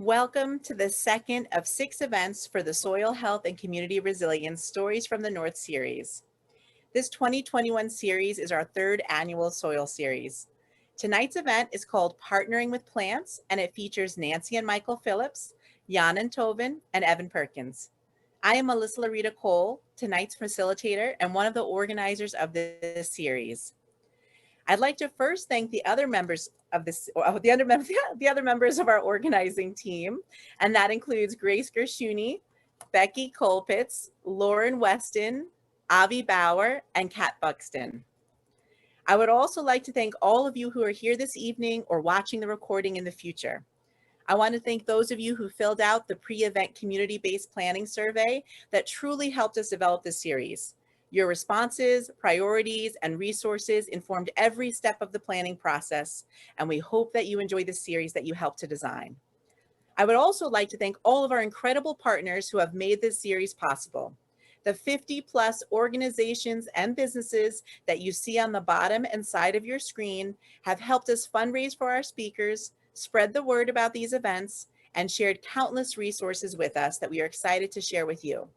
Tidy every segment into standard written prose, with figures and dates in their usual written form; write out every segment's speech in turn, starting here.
Welcome to the second of 6 events for the Soil Health and Community Resilience Stories from the North series. This 2021 series is our third annual soil series. Tonight's event is called Partnering with Plants, and it features Nancy and Michael Phillips, Jan Enthoven, and Evan Perkins. I am Melissa Larita Cole, tonight's facilitator and one of the organizers of this series. I'd like to first thank the other members of the other members of our organizing team, and that includes Grace Gershuni, Becky Colpitz, Lauren Weston, Avi Bauer, and Kat Buxton. I would also like to thank all of you who are here this evening or watching the recording in the future. I want to thank those of you who filled out the pre-event community-based planning survey that truly helped us develop this series. Your responses, priorities, and resources informed every step of the planning process, and we hope that you enjoy the series that you helped to design. I would also like to thank all of our incredible partners who have made this series possible. The 50+ organizations and businesses that you see on the bottom and side of your screen have helped us fundraise for our speakers, spread the word about these events, and shared countless resources with us that we are excited to share with you.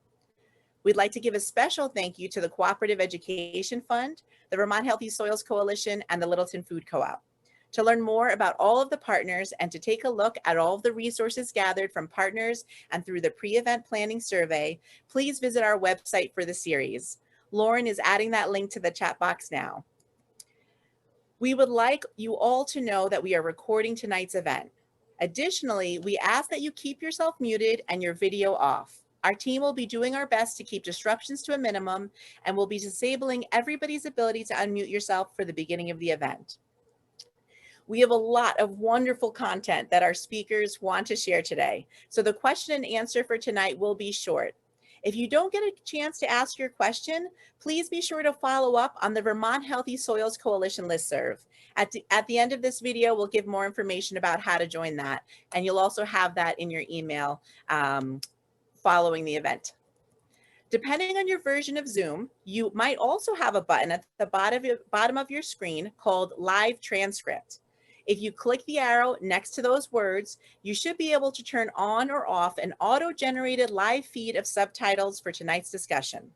We'd like to give a special thank you to the Cooperative Education Fund, the Vermont Healthy Soils Coalition, and the Littleton Food Co-op. To learn more about all of the partners and to take a look at all of the resources gathered from partners and through the pre-event planning survey, please visit our website for the series. Lauren is adding that link to the chat box now. We would like you all to know that we are recording tonight's event. Additionally, we ask that you keep yourself muted and your video off. Our team will be doing our best to keep disruptions to a minimum, and will be disabling everybody's ability to unmute yourself for the beginning of the event. We have a lot of wonderful content that our speakers want to share today, so the question and answer for tonight will be short. If you don't get a chance to ask your question, please be sure to follow up on the Vermont Healthy Soils Coalition listserv. At the end of this video, we'll give more information about how to join that, and you'll also have that in your email following the event. Depending on your version of Zoom, you might also have a button at the bottom of your screen called Live Transcript. If you click the arrow next to those words, you should be able to turn on or off an auto-generated live feed of subtitles for tonight's discussion.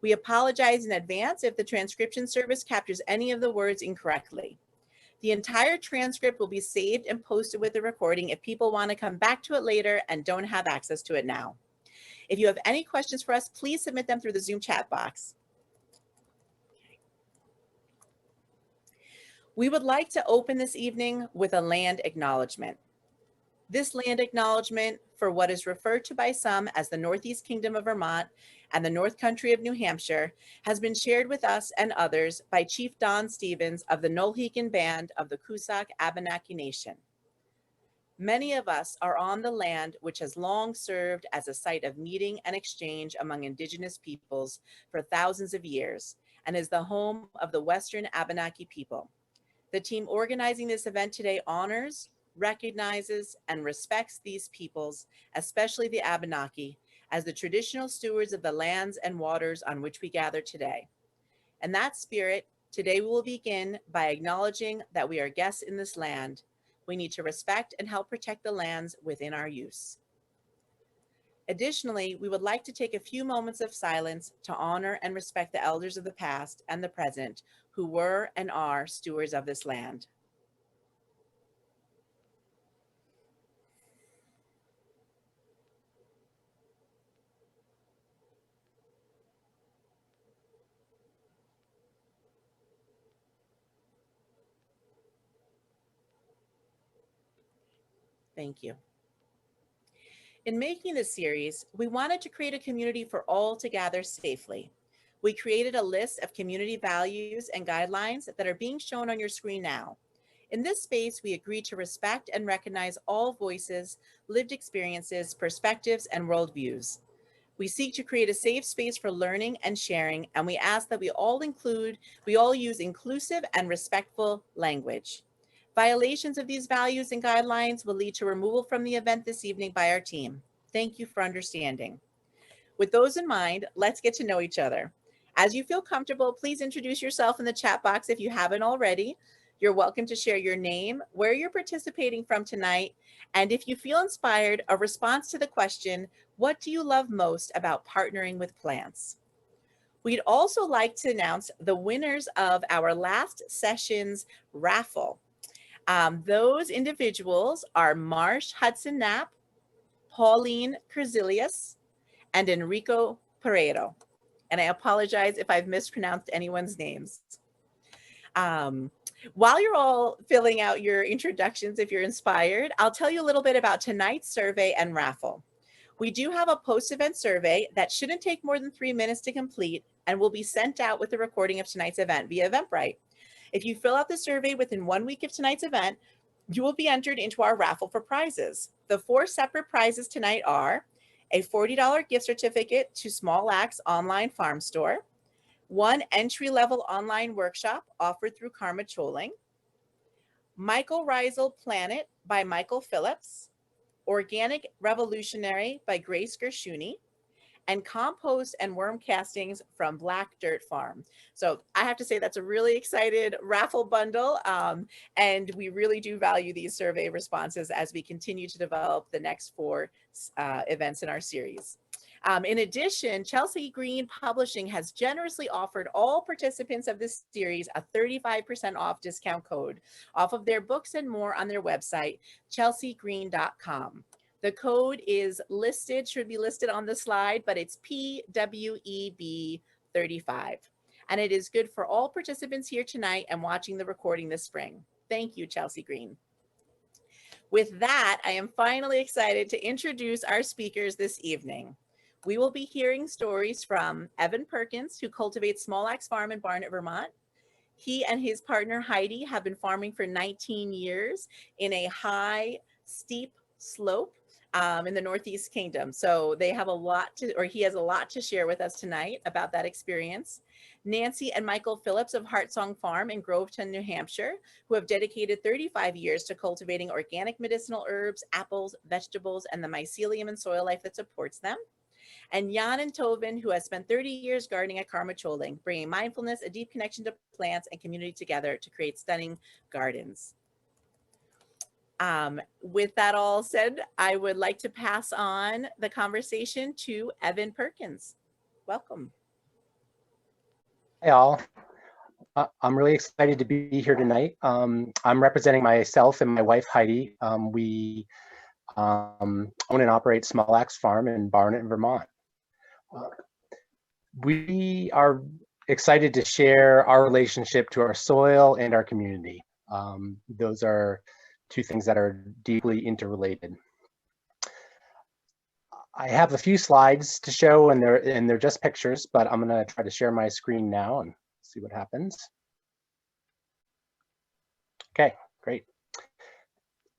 We apologize in advance if the transcription service captures any of the words incorrectly. The entire transcript will be saved and posted with the recording if people want to come back to it later and don't have access to it now. If you have any questions for us, please submit them through the Zoom chat box. We would like to open this evening with a land acknowledgement. This land acknowledgement for what is referred to by some as the Northeast Kingdom of Vermont and the North Country of New Hampshire has been shared with us and others by Chief Don Stevens of the Nolhegan Band of the Coosac Abenaki Nation. Many of us are on the land which has long served as a site of meeting and exchange among Indigenous peoples for thousands of years, and is the home of the Western Abenaki people. The team organizing this event today honors, recognizes, and respects these peoples, especially the Abenaki, as the traditional stewards of the lands and waters on which we gather today. In that spirit, today we will begin by acknowledging that we are guests in this land. We need to respect and help protect the lands within our use. Additionally, we would like to take a few moments of silence to honor and respect the elders of the past and the present who were and are stewards of this land. Thank you. In making this series, we wanted to create a community for all to gather safely. We created a list of community values and guidelines that are being shown on your screen now. In this space, we agreed to respect and recognize all voices, lived experiences, perspectives, and worldviews. We seek to create a safe space for learning and sharing, and we ask that we all use inclusive and respectful language. Violations of these values and guidelines will lead to removal from the event this evening by our team. Thank you for understanding. With those in mind, let's get to know each other. As you feel comfortable, please introduce yourself in the chat box if you haven't already. You're welcome to share your name, where you're participating from tonight, and if you feel inspired, a response to the question, what do you love most about partnering with plants? We'd also like to announce the winners of our last session's raffle. Those individuals are Marsh Hudson Knapp, Pauline Curzilius, and Enrico Pereiro. And I apologize if I've mispronounced anyone's names. While you're all filling out your introductions, if you're inspired, I'll tell you a little bit about tonight's survey and raffle. We do have a post-event survey that shouldn't take more than 3 minutes to complete and will be sent out with the recording of tonight's event via Eventbrite. If you fill out the survey within 1 week of tonight's event, you will be entered into our raffle for prizes. The 4 separate prizes tonight are a $40 gift certificate to Small Axe online farm store, 1 entry-level online workshop offered through Karmê Chöling, Mycorrhizal Planet by Michael Phillips, Organic Revolutionary by Grace Gershuni, and compost and worm castings from Black Dirt Farm. So I have to say that's a really excited raffle bundle, and we really do value these survey responses as we continue to develop the next 4 events in our series. In addition, Chelsea Green Publishing has generously offered all participants of this series a 35% off discount code off of their books and more on their website, chelseagreen.com. The code is listed, should be listed on the slide, but it's PWEB35. And it is good for all participants here tonight and watching the recording this spring. Thank you, Chelsea Green. With that, I am finally excited to introduce our speakers this evening. We will be hearing stories from Evan Perkins, who cultivates Small Axe Farm in Barnet, Vermont. He and his partner Heidi have been farming for 19 years in a high, steep slope in the Northeast Kingdom. So they have a lot to, or he has a lot to share with us tonight about that experience. Nancy and Michael Phillips of Heartsong Farm in Groveton, New Hampshire, who have dedicated 35 years to cultivating organic medicinal herbs, apples, vegetables, and the mycelium and soil life that supports them. And Jan Enthoven, who has spent 30 years gardening at Karmê Chöling, bringing mindfulness, a deep connection to plants and community together to create stunning gardens. With that all said, I would like to pass on the conversation to Evan Perkins. Welcome. Hey all, I'm really excited to be here tonight. I'm representing myself and my wife Heidi. We own and operate Small Axe Farm in Barnet, Vermont. We are excited to share our relationship to our soil and our community. Those are 2 things that are deeply interrelated. I have a few slides to show, and they're just pictures, but I'm going to try to share my screen now and see what happens. Okay, great.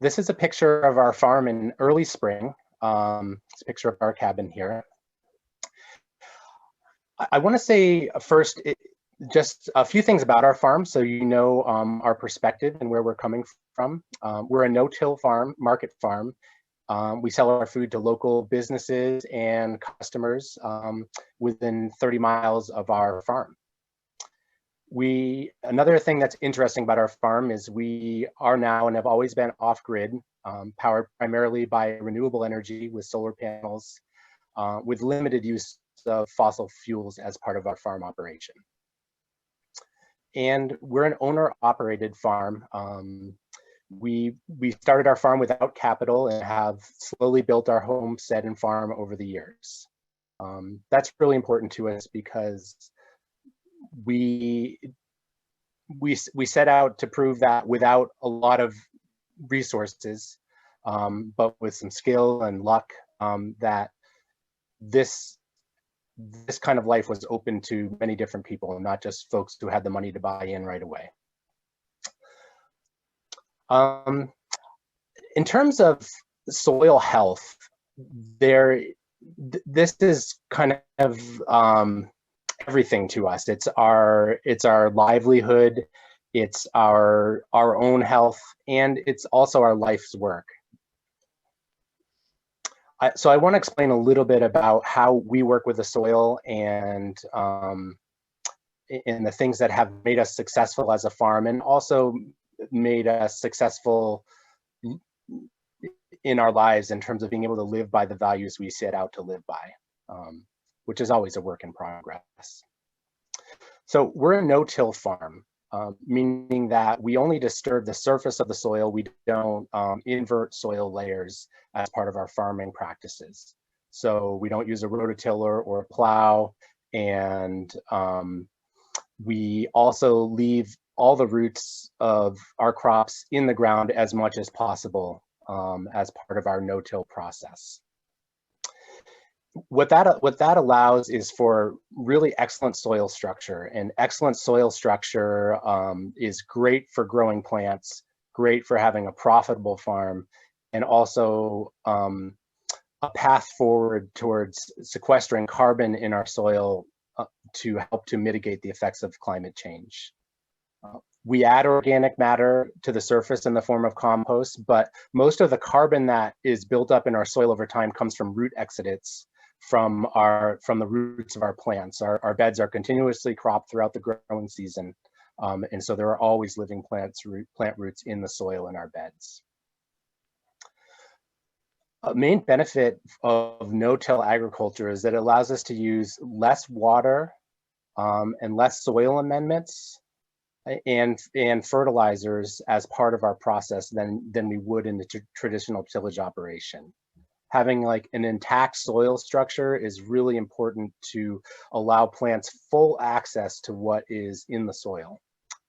This is a picture of our farm in early spring. It's a picture of our cabin here. I want to say first, just a few things about our farm so you know our perspective and where we're coming from. We're a no-till farm, market farm. We sell our food to local businesses and customers within 30 miles of our farm. Another thing that's interesting about our farm is we are now and have always been off-grid, powered primarily by renewable energy with solar panels, with limited use of fossil fuels as part of our farm operation. And we're an owner-operated farm. We started our farm without capital and have slowly built our homestead and farm over the years. That's really important to us because we set out to prove that without a lot of resources, but with some skill and luck, that this kind of life was open to many different people, not just folks who had the money to buy in right away. In terms of soil health, this is kind of everything to us. It's our livelihood, it's our own health, and it's also our life's work. So I want to explain a little bit about how we work with the soil and the things that have made us successful as a farm, and also made us successful in our lives in terms of being able to live by the values we set out to live by, which is always a work in progress. So we're a no-till farm, meaning that we only disturb the surface of the soil. We don't invert soil layers as part of our farming practices. So we don't use a rototiller or a plow, and we also leave all the roots of our crops in the ground as much as possible as part of our no-till process. What that allows is for really excellent soil structure, and excellent soil structure is great for growing plants, great for having a profitable farm, and also a path forward towards sequestering carbon in our soil to help to mitigate the effects of climate change. We add organic matter to the surface in the form of compost, but most of the carbon that is built up in our soil over time comes from root exudates from the roots of our plants. Our beds are continuously cropped throughout the growing season, and so there are always living plant roots in the soil in our beds. A main benefit of no-till agriculture is that it allows us to use less water and less soil amendments and fertilizers as part of our process than we would in the traditional tillage operation. Having like an intact soil structure is really important to allow plants full access to what is in the soil.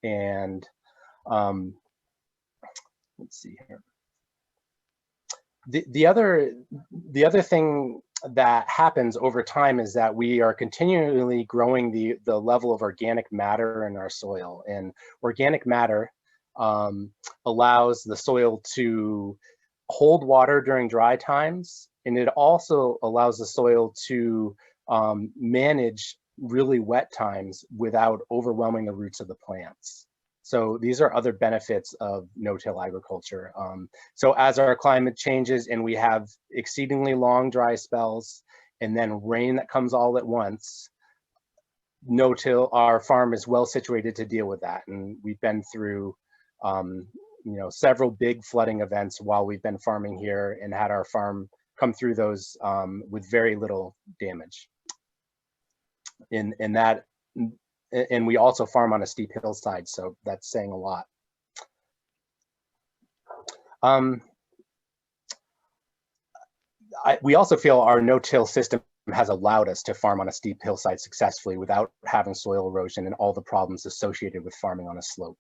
And let's see here. The other thing that happens over time is that we are continually growing the level of organic matter in our soil, and organic matter allows the soil to hold water during dry times, and it also allows the soil to manage really wet times without overwhelming the roots of the plants. So these are other benefits of no-till agriculture. So as our climate changes and we have exceedingly long dry spells and then rain that comes all at once, no-till, our farm is well situated to deal with that. And we've been through several big flooding events while we've been farming here, and had our farm come through those with very little damage. And we also farm on a steep hillside, so that's saying a lot. We also feel our no-till system has allowed us to farm on a steep hillside successfully without having soil erosion and all the problems associated with farming on a slope.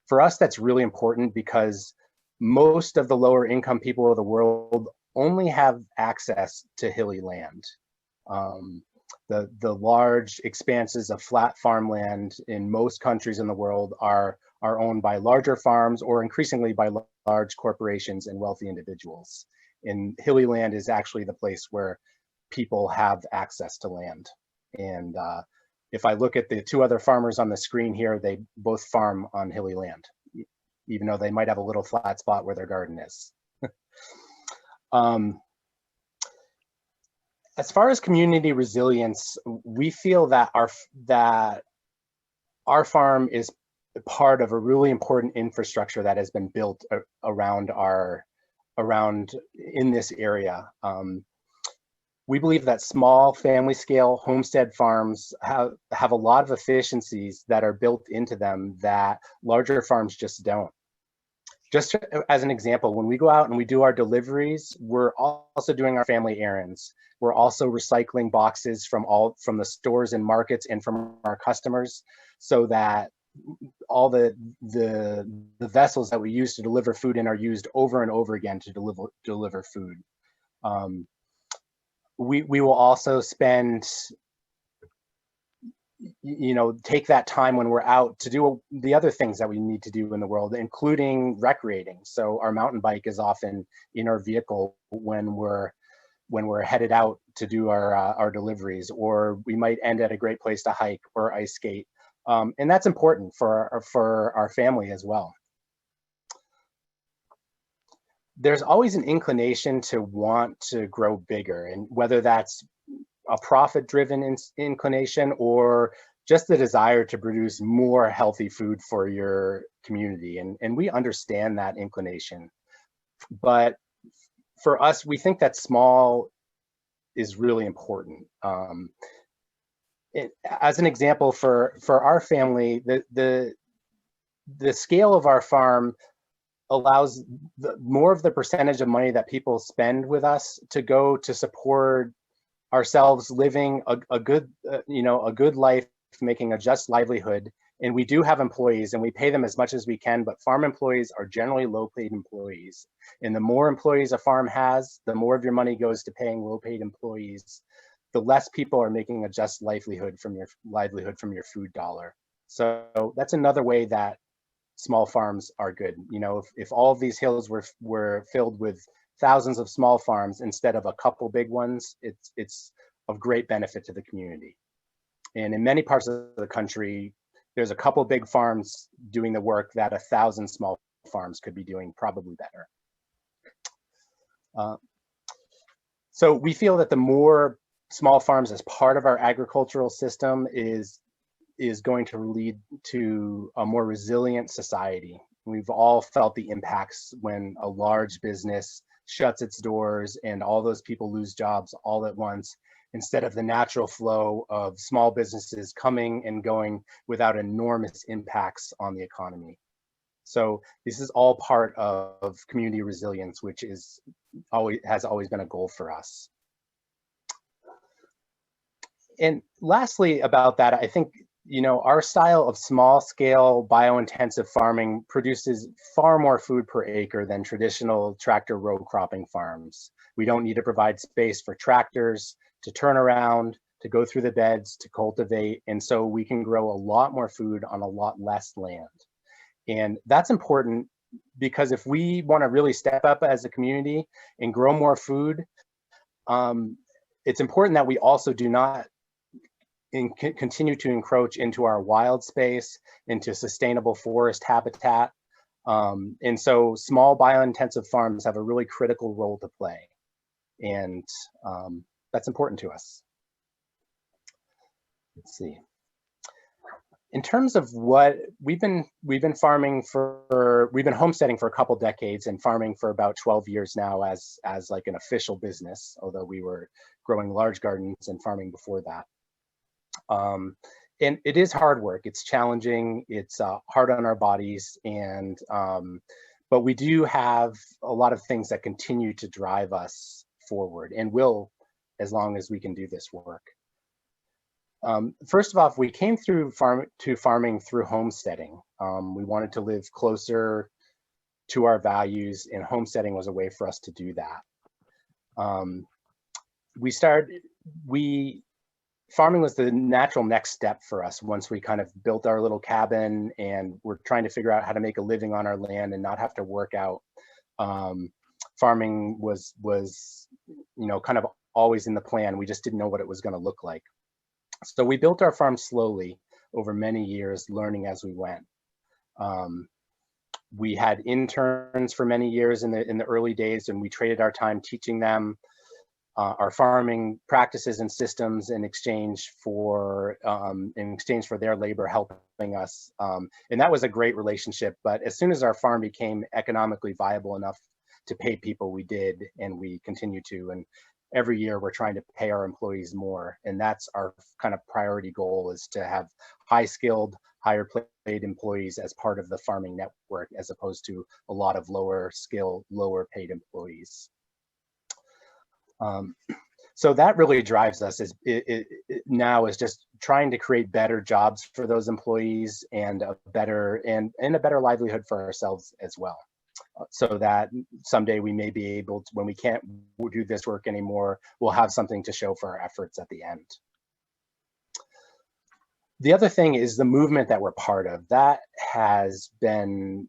For us, that's really important because most of the lower income people of the world only have access to hilly land. The large expanses of flat farmland in most countries in the world are owned by larger farms or increasingly by large corporations and wealthy individuals. And hilly land is actually the place where people have access to land. And if I look at the two other farmers on the screen here, they both farm on hilly land, even though they might have a little flat spot where their garden is. As far as community resilience, we feel that our farm is part of a really important infrastructure that has been built around in this area. We believe that small family scale homestead farms have a lot of efficiencies that are built into them that larger farms just don't. Just as an example, when we go out and we do our deliveries, we're also doing our family errands. We're also recycling boxes from the stores and markets and from our customers, so that all the vessels that we use to deliver food in are used over and over again to deliver food. We will also spend, take that time when we're out to do the other things that we need to do in the world, including recreating. So our mountain bike is often in our vehicle when we're headed out to do our deliveries, or we might end at a great place to hike or ice skate. And that's important for our family as well. There's always an inclination to want to grow bigger, and whether that's a profit-driven inclination or just the desire to produce more healthy food for your community, and we understand that inclination. But for us, we think that small is really important. As an example, for our family, the scale of our farm allows more of the percentage of money that people spend with us to go to support ourselves living a good a good life, making a just livelihood. And we do have employees, and we pay them as much as we can, but farm employees are generally low-paid employees. And the more employees a farm has, the more of your money goes to paying low-paid employees, the less people are making a just livelihood from your food dollar. So that's another way that small farms are good. If all of these hills were filled with thousands of small farms instead of a couple big ones, it's of great benefit to the community. And in many parts of the country, there's a couple big farms doing the work that 1,000 small farms could be doing probably better. So we feel that the more small farms as part of our agricultural system is going to lead to a more resilient society. We've all felt the impacts when a large business shuts its doors and all those people lose jobs all at once, instead of the natural flow of small businesses coming and going without enormous impacts on the economy. So this is all part of community resilience, which has always been a goal for us. And lastly about that, I think, our style of small scale biointensive farming produces far more food per acre than traditional tractor row cropping farms. We don't need to provide space for tractors to turn around, to go through the beds, to cultivate. And so we can grow a lot more food on a lot less land. And that's important because if we want to really step up as a community and grow more food, it's important that we also do not continue to encroach into our wild space, into sustainable forest habitat. And so small biointensive farms have a really critical role to play. And that's important to us. Let's see. In terms of what we've been homesteading for a couple decades and farming for about 12 years now as like an official business, although we were growing large gardens and farming before that. And it is hard work. It's challenging. It's hard on our bodies, and but we do have a lot of things that continue to drive us forward, and will as long as we can do this work. First of all, we came through farming through homesteading. We wanted to live closer to our values, and homesteading was a way for us to do that. Farming was the natural next step for us once we kind of built our little cabin and we're trying to figure out how to make a living on our land and not have to work out. Farming was kind of always in the plan. We just didn't know what it was going to look like. So we built our farm slowly over many years, learning as we went. We had interns for many years in the early days, and we traded our time teaching them our farming practices and systems in exchange for their labor helping us. And that was a great relationship. But as soon as our farm became economically viable enough to pay people, we did, and we continue to. And every year we're trying to pay our employees more. And that's our kind of priority goal, is to have high skilled, higher paid employees as part of the farming network, as opposed to a lot of lower skill, lower paid employees. So that really drives us now is just trying to create better jobs for those employees and a better livelihood for ourselves as well. So that someday we may be able to, when we can't do this work anymore, we'll have something to show for our efforts at the end. The other thing is the movement that we're part of. That has been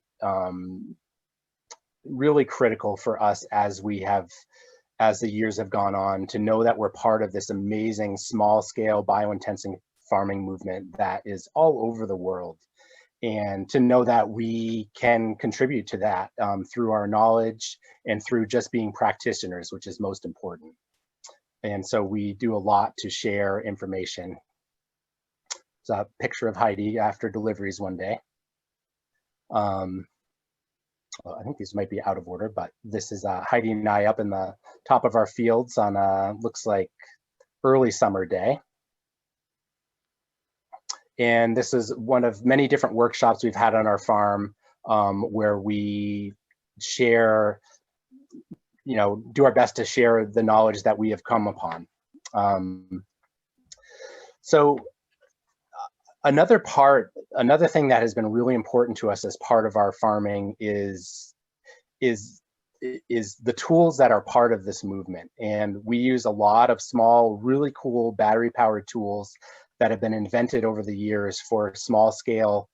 really critical for us as the years have gone on, to know that we're part of this amazing small scale biointensive farming movement that is all over the world. And to know that we can contribute to that through our knowledge and through just being practitioners, which is most important. And so we do a lot to share information. It's a picture of Heidi after deliveries one day. Well, I think these might be out of order, but this is Heidi and I up in the top of our fields on looks like early summer day. And this is one of many different workshops we've had on our farm where we share, do our best to share the knowledge that we have come upon. So another thing that has been really important to us as part of our farming is the tools that are part of this movement. And we use a lot of small, really cool battery-powered tools that have been invented over the years for small-scale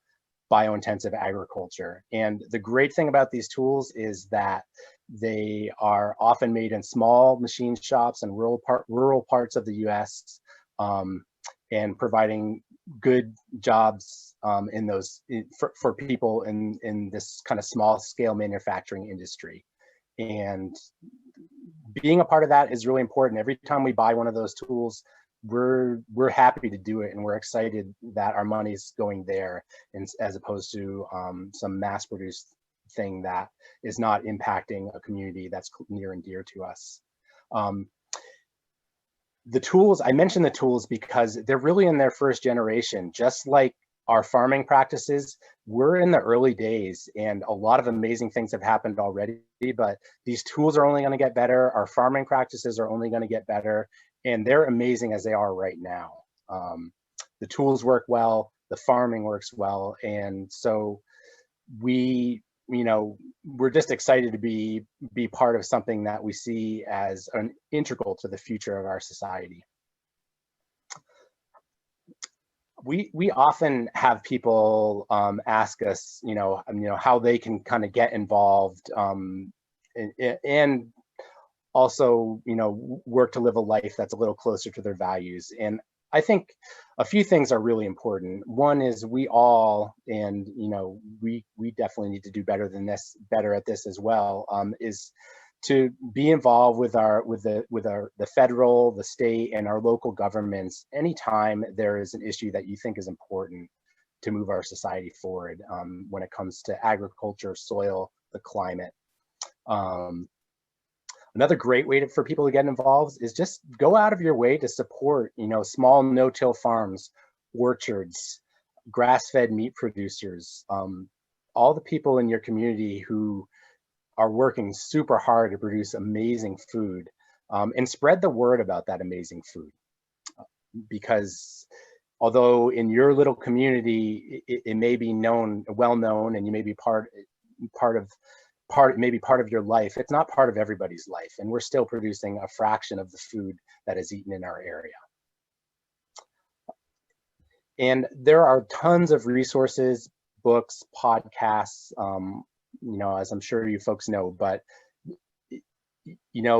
biointensive agriculture. And the great thing about these tools is that they are often made in small machine shops in rural parts of the US, and providing good jobs for people in this kind of small scale manufacturing industry. And being a part of that is really important. Every time we buy one of those tools, we're happy to do it, and we're excited that our money's going there, as opposed to some mass-produced thing that is not impacting a community that's near and dear to us. The tools, I mentioned the tools because they're really in their first generation. Just like our farming practices, we're in the early days, and a lot of amazing things have happened already, but these tools are only going to get better. Our farming practices are only going to get better, and they're amazing as they are right now. The tools work well, the farming works well, and so we're just excited to be part of something that we see as an integral to the future of our society. We often have people ask us, how they can kind of get involved, and also, work to live a life that's a little closer to their values. And I think a few things are really important. One is we all, and we definitely need to do better at this as well, is to be involved with the federal, the state, and our local governments anytime there is an issue that you think is important to move our society forward, when it comes to agriculture, soil, the climate. Another great way for people to get involved is just go out of your way to support, small no-till farms, orchards, grass-fed meat producers, all the people in your community who are working super hard to produce amazing food, and spread the word about that amazing food. Because although in your little community, it may be well known, and you may be part of your life, it's not part of everybody's life, and we're still producing a fraction of the food that is eaten in our area. And there are tons of resources, books, podcasts, as I'm sure you folks know, but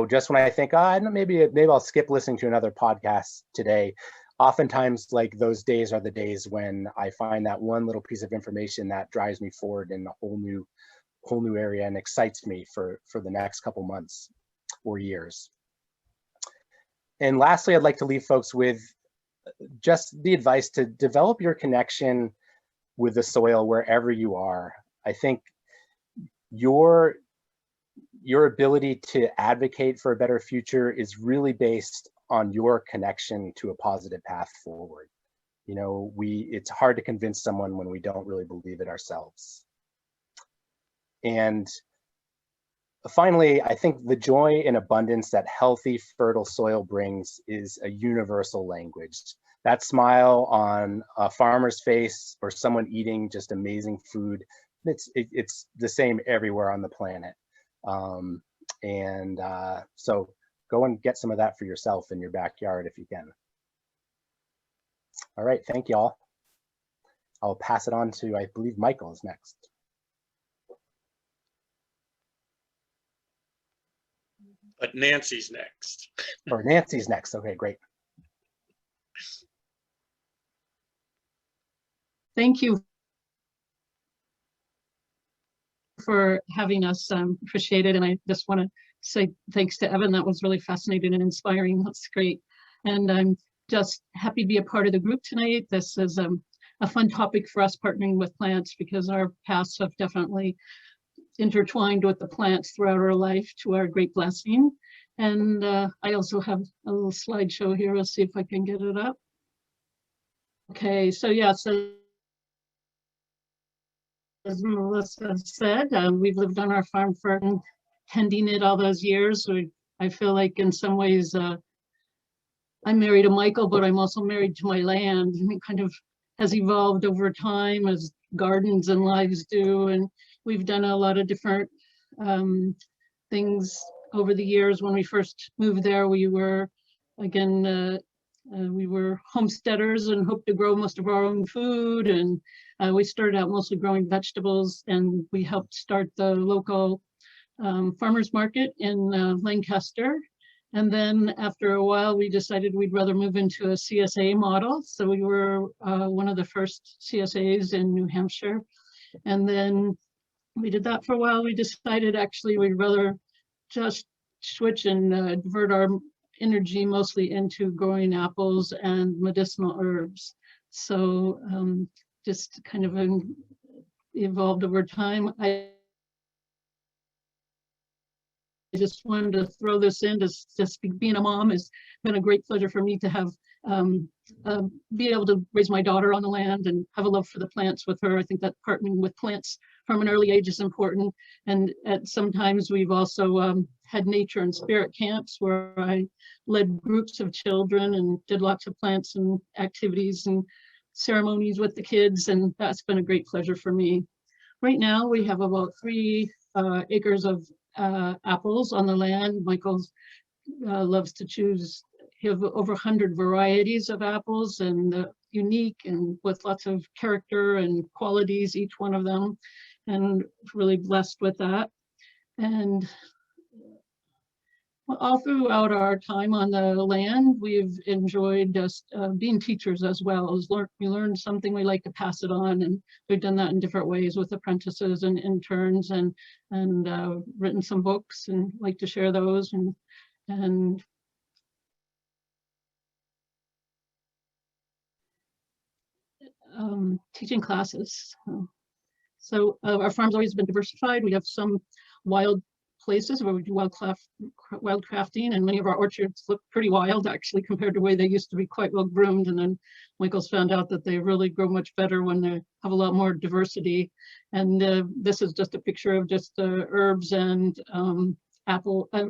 just when I think, maybe I'll skip listening to another podcast today, oftentimes like those days are the days when I find that one little piece of information that drives me forward in a whole new area and excites me for the next couple months or years. And lastly, I'd like to leave folks with just the advice to develop your connection with the soil wherever you are. I think your ability to advocate for a better future is really based on your connection to a positive path forward. It's hard to convince someone when we don't really believe it ourselves. And finally, I think the joy and abundance that healthy, fertile soil brings is a universal language. That smile on a farmer's face or someone eating just amazing food, it's the same everywhere on the planet. So go and get some of that for yourself in your backyard if you can. All right, thank you all. I'll pass it on to, I believe Michael is next. But Nancy's next. Or Nancy's next. Okay, great. Thank you for having us. Appreciate it. And I just want to say thanks to Evan. That was really fascinating and inspiring. That's great. And I'm just happy to be a part of the group tonight. This is a fun topic for us partnering with plants, because our paths have definitely intertwined with the plants throughout our life to our great blessing. And I also have a little slideshow here. Let's see if I can get it up. Okay, so yeah, so as Melissa said, we've lived on our farm for tending it all those years. I feel like in some ways I'm married to Michael, but I'm also married to my land, and it kind of has evolved over time as gardens and lives do. And we've done a lot of different things over the years. When we first moved there, we were, again, we were homesteaders and hoped to grow most of our own food. And we started out mostly growing vegetables, and we helped start the local farmers market in Lancaster. And then after a while, we decided we'd rather move into a CSA model. So we were one of the first CSAs in New Hampshire. And then we did that for a while. We decided actually we'd rather just switch and divert our energy mostly into growing apples and medicinal herbs. So just kind of evolved over time. I just wanted to throw this in, just being a mom has been a great pleasure for me to have be able to raise my daughter on the land and have a love for the plants with her. I think that partnering with plants from an early age is important. And sometimes we've also had nature and spirit camps where I led groups of children and did lots of plants and activities and ceremonies with the kids. And that's been a great pleasure for me. Right now we have about 3 acres of apples on the land. Michael loves to choose. You have over 100 varieties of apples, and unique and with lots of character and qualities, each one of them, and really blessed with that. And all throughout our time on the land, we've enjoyed just being teachers as well. As we learn something, we like to pass it on, and we've done that in different ways with apprentices and interns, and written some books and like to share those, and teaching classes. So our farm's always been diversified. We have some wild places where we do wild crafting, and many of our orchards look pretty wild actually compared to the way they used to be quite well groomed. And then Michael's found out that they really grow much better when they have a lot more diversity. And this is just a picture of just herbs and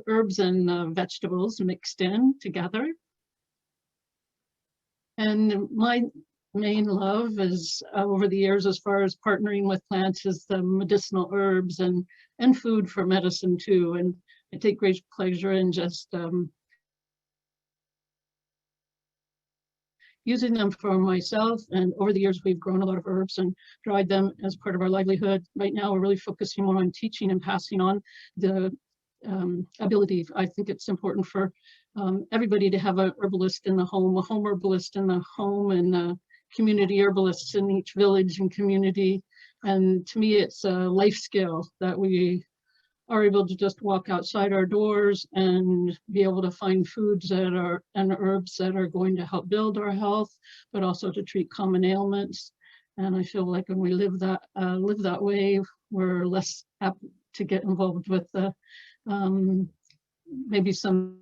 herbs and vegetables mixed in together. And my main love is over the years, as far as partnering with plants, is the medicinal herbs and food for medicine too. And I take great pleasure in just using them for myself. And over the years, we've grown a lot of herbs and dried them as part of our livelihood. Right now, we're really focusing more on teaching and passing on the ability. I think it's important for everybody to have a herbalist in the home, a home herbalist in the home, and community herbalists in each village and community. And to me, it's a life skill that we are able to just walk outside our doors and be able to find foods that are and herbs that are going to help build our health, but also to treat common ailments. And I feel like when we live that way, we're less apt to get involved with the maybe some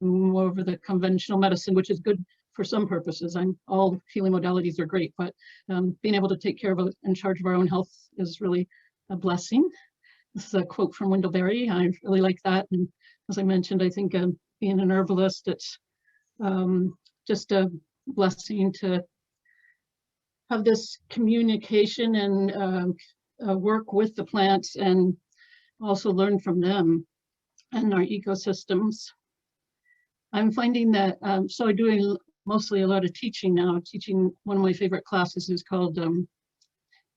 more over the conventional medicine, which is good for some purposes. All healing modalities are great, but being able to take care of and charge of our own health is really a blessing. This is a quote from Wendell Berry. I really like that. And as I mentioned, I think being an herbalist, it's just a blessing to have this communication and work with the plants and also learn from them and our ecosystems. I'm finding that, so I'm doing mostly a lot of teaching now. Teaching, one of my favorite classes is called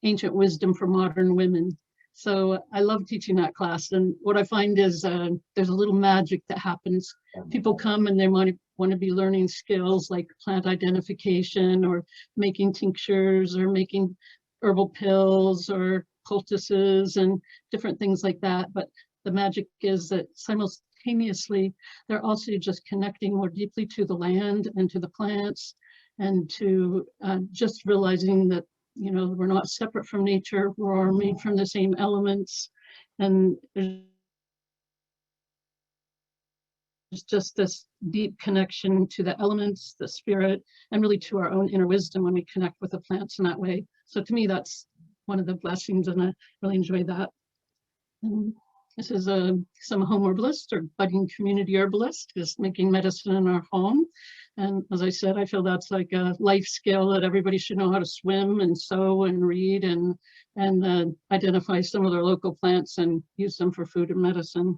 Ancient Wisdom for Modern Women. So I love teaching that class. And what I find is there's a little magic that happens. People come and they want to be learning skills like plant identification or making tinctures or making herbal pills or poultices and different things like that. But the magic is that simultaneously, they're also just connecting more deeply to the land and to the plants and to just realizing that, you know, we're not separate from nature, we're all made from the same elements, and there's just this deep connection to the elements, the spirit, and really to our own inner wisdom when we connect with the plants in that way. So to me, that's one of the blessings, and I really enjoy that. And this is some home herbalist or budding community herbalist, just making medicine in our home. And as I said, I feel that's like a life skill that everybody should know how to swim and sew and read and identify some of their local plants and use them for food and medicine.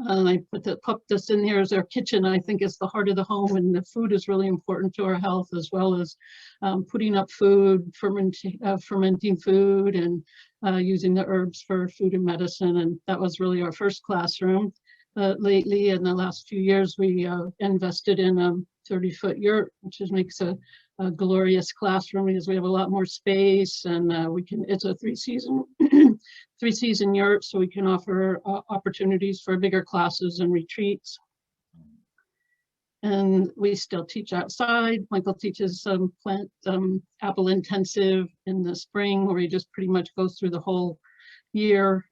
And I put this in here as our kitchen. I think it's the heart of the home, and the food is really important to our health, as well as putting up food, fermenting food, and using the herbs for food and medicine. And that was really our first classroom. Lately, in the last few years, we invested in a 30-foot yurt, which makes a glorious classroom because we have a lot more space, and it's a three-season yurt, so we can offer opportunities for bigger classes and retreats. And we still teach outside. Michael teaches some plant apple intensive in the spring, where he just pretty much goes through the whole year,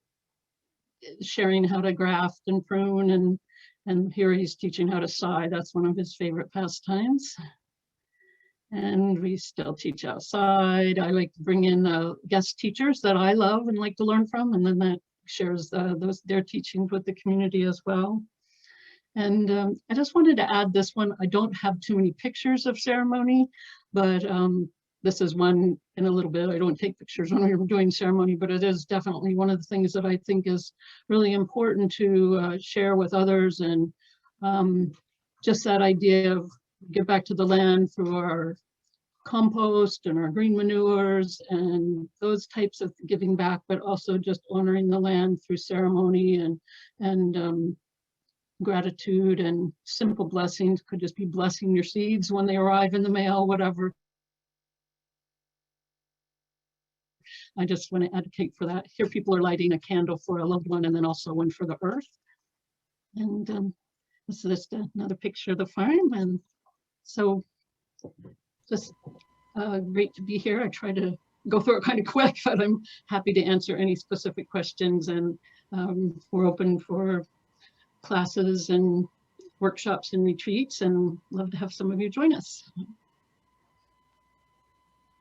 sharing how to graft and prune, and here he's teaching how to sigh. That's one of his favorite pastimes. And we still teach outside. I like to bring in guest teachers that I love and like to learn from, and then that shares their teachings with the community as well. And I just wanted to add this one. I don't have too many pictures of ceremony, but this is one in a little bit. I don't take pictures when we're doing ceremony, but it is definitely one of the things that I think is really important to share with others. And just that idea of give back to the land through our compost and our green manures and those types of giving back, but also just honoring the land through ceremony and gratitude and simple blessings. Could just be blessing your seeds when they arrive in the mail, whatever. I just want to advocate for that. Here people are lighting a candle for a loved one, and then also one for the earth. And this is just another picture of the farm. And so just great to be here. I try to go through it kind of quick, but I'm happy to answer any specific questions. And we're open for classes and workshops and retreats, and love to have some of you join us.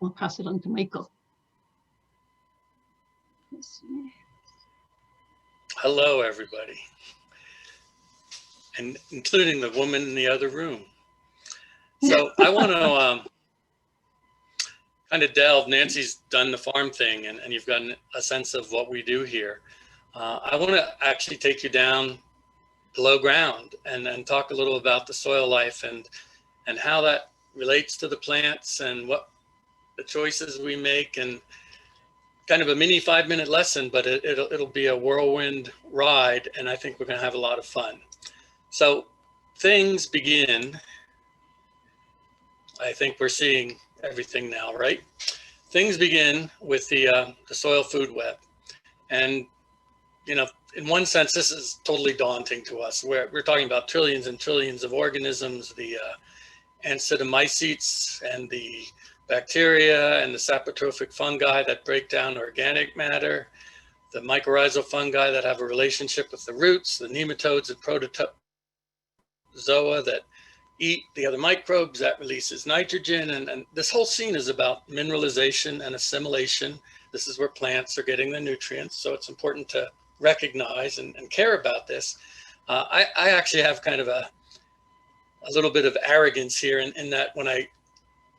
I'll pass it on to Michael. Hello, everybody, and including the woman in the other room. So I want to kind of delve. Nancy's done the farm thing, and you've gotten a sense of what we do here. I want to actually take you down below ground and talk a little about the soil life and how that relates to the plants and what the choices we make, and kind of a mini 5-minute lesson, but it'll be a whirlwind ride, and I think we're going to have a lot of fun. So things begin. I think we're seeing everything now, right? Things begin with the soil food web, and you know, in one sense, this is totally daunting to us. We're talking about trillions and trillions of organisms, the Entomomycetes and the bacteria and the saprotrophic fungi that break down organic matter, the mycorrhizal fungi that have a relationship with the roots, the nematodes and protozoa that eat the other microbes that releases nitrogen. And this whole scene is about mineralization and assimilation. This is where plants are getting the nutrients. So it's important to recognize and care about this. I actually have kind of a little bit of arrogance here in that when I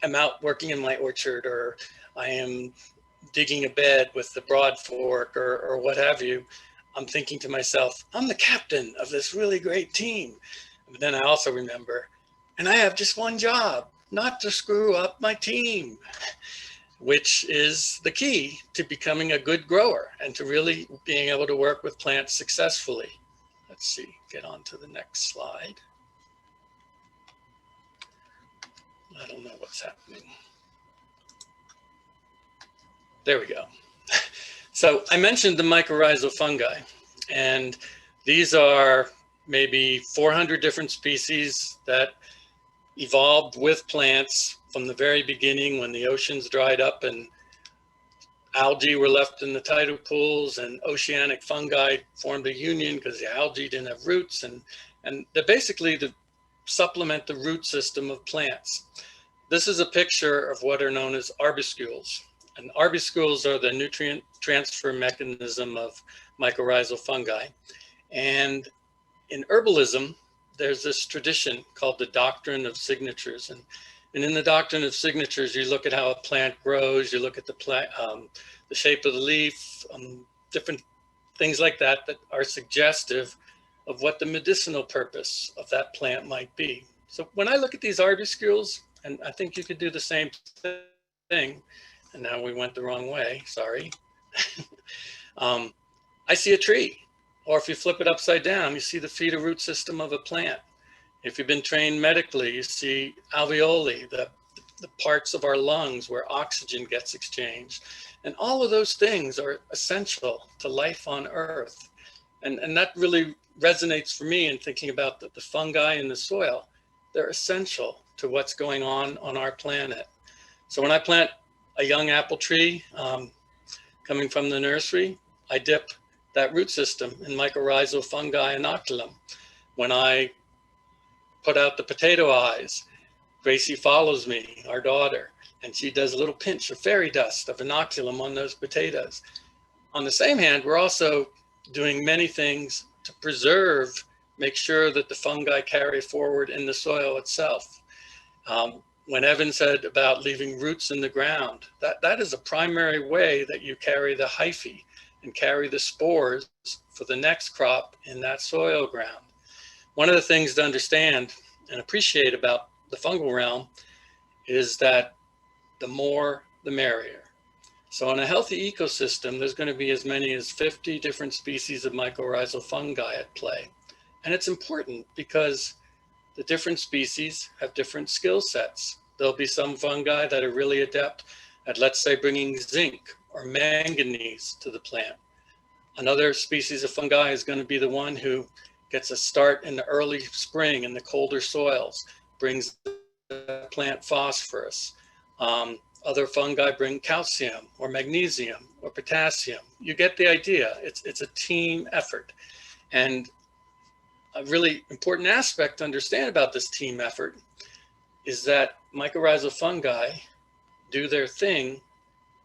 am out working in my orchard, or I am digging a bed with the broad fork or what have you, I'm thinking to myself, I'm the captain of this really great team. But then I also remember, and I have just one job, not to screw up my team, which is the key to becoming a good grower and to really being able to work with plants successfully. Let's see, get on to the next slide. I don't know what's happening. There we go. So I mentioned the mycorrhizal fungi, and these are maybe 400 different species that evolved with plants from the very beginning when the oceans dried up and algae were left in the tidal pools, and oceanic fungi formed a union because the algae didn't have roots, and they're basically to supplement the root system of plants. This is a picture of what are known as arbuscules. And arbuscules are the nutrient transfer mechanism of mycorrhizal fungi. And in herbalism, there's this tradition called the doctrine of signatures. And in the doctrine of signatures, you look at how a plant grows, you look at the shape of the leaf, different things like that that are suggestive of what the medicinal purpose of that plant might be. So when I look at these arbuscules, and I think you could do the same thing, and now we went the wrong way, sorry. I see a tree, or if you flip it upside down, you see the feeder root system of a plant. If you've been trained medically, you see alveoli, the parts of our lungs where oxygen gets exchanged. And all of those things are essential to life on Earth. And that really resonates for me in thinking about the fungi in the soil. They're essential to what's going on our planet. So when I plant a young apple tree coming from the nursery, I dip that root system in mycorrhizal fungi inoculum. When I put out the potato eyes, Gracie follows me, our daughter, and she does a little pinch of fairy dust of inoculum on those potatoes. On the same hand, we're also doing many things to preserve, make sure that the fungi carry forward in the soil itself. When Evan said about leaving roots in the ground, that is a primary way that you carry the hyphae and carry the spores for the next crop in that soil ground. One of the things to understand and appreciate about the fungal realm is that the more, the merrier. So in a healthy ecosystem, there's going to be as many as 50 different species of mycorrhizal fungi at play. And it's important because the different species have different skill sets. There'll be some fungi that are really adept at, let's say, bringing zinc or manganese to the plant. Another species of fungi is going to be the one who gets a start in the early spring in the colder soils, brings the plant phosphorus. Other fungi bring calcium or magnesium or potassium. You get the idea. It's a team effort. And a really important aspect to understand about this team effort is that mycorrhizal fungi do their thing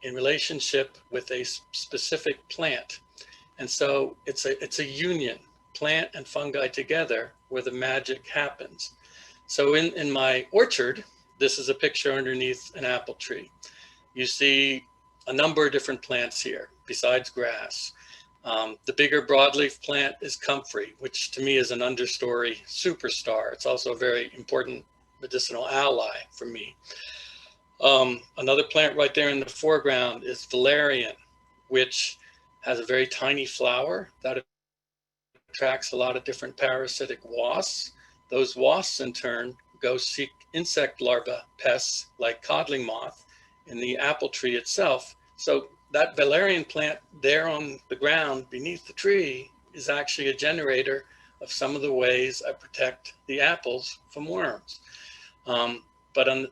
in relationship with a specific plant. And so it's a union, plant and fungi together, where the magic happens. So in my orchard, this is a picture underneath an apple tree. You see a number of different plants here besides grass. The bigger broadleaf plant is comfrey, which to me is an understory superstar. It's also a very important medicinal ally for me. Another plant right there in the foreground is valerian, which has a very tiny flower that attracts a lot of different parasitic wasps. Those wasps in turn go seek insect larvae pests like codling moth in the apple tree itself. So that valerian plant there on the ground beneath the tree is actually a generator of some of the ways I protect the apples from worms. But on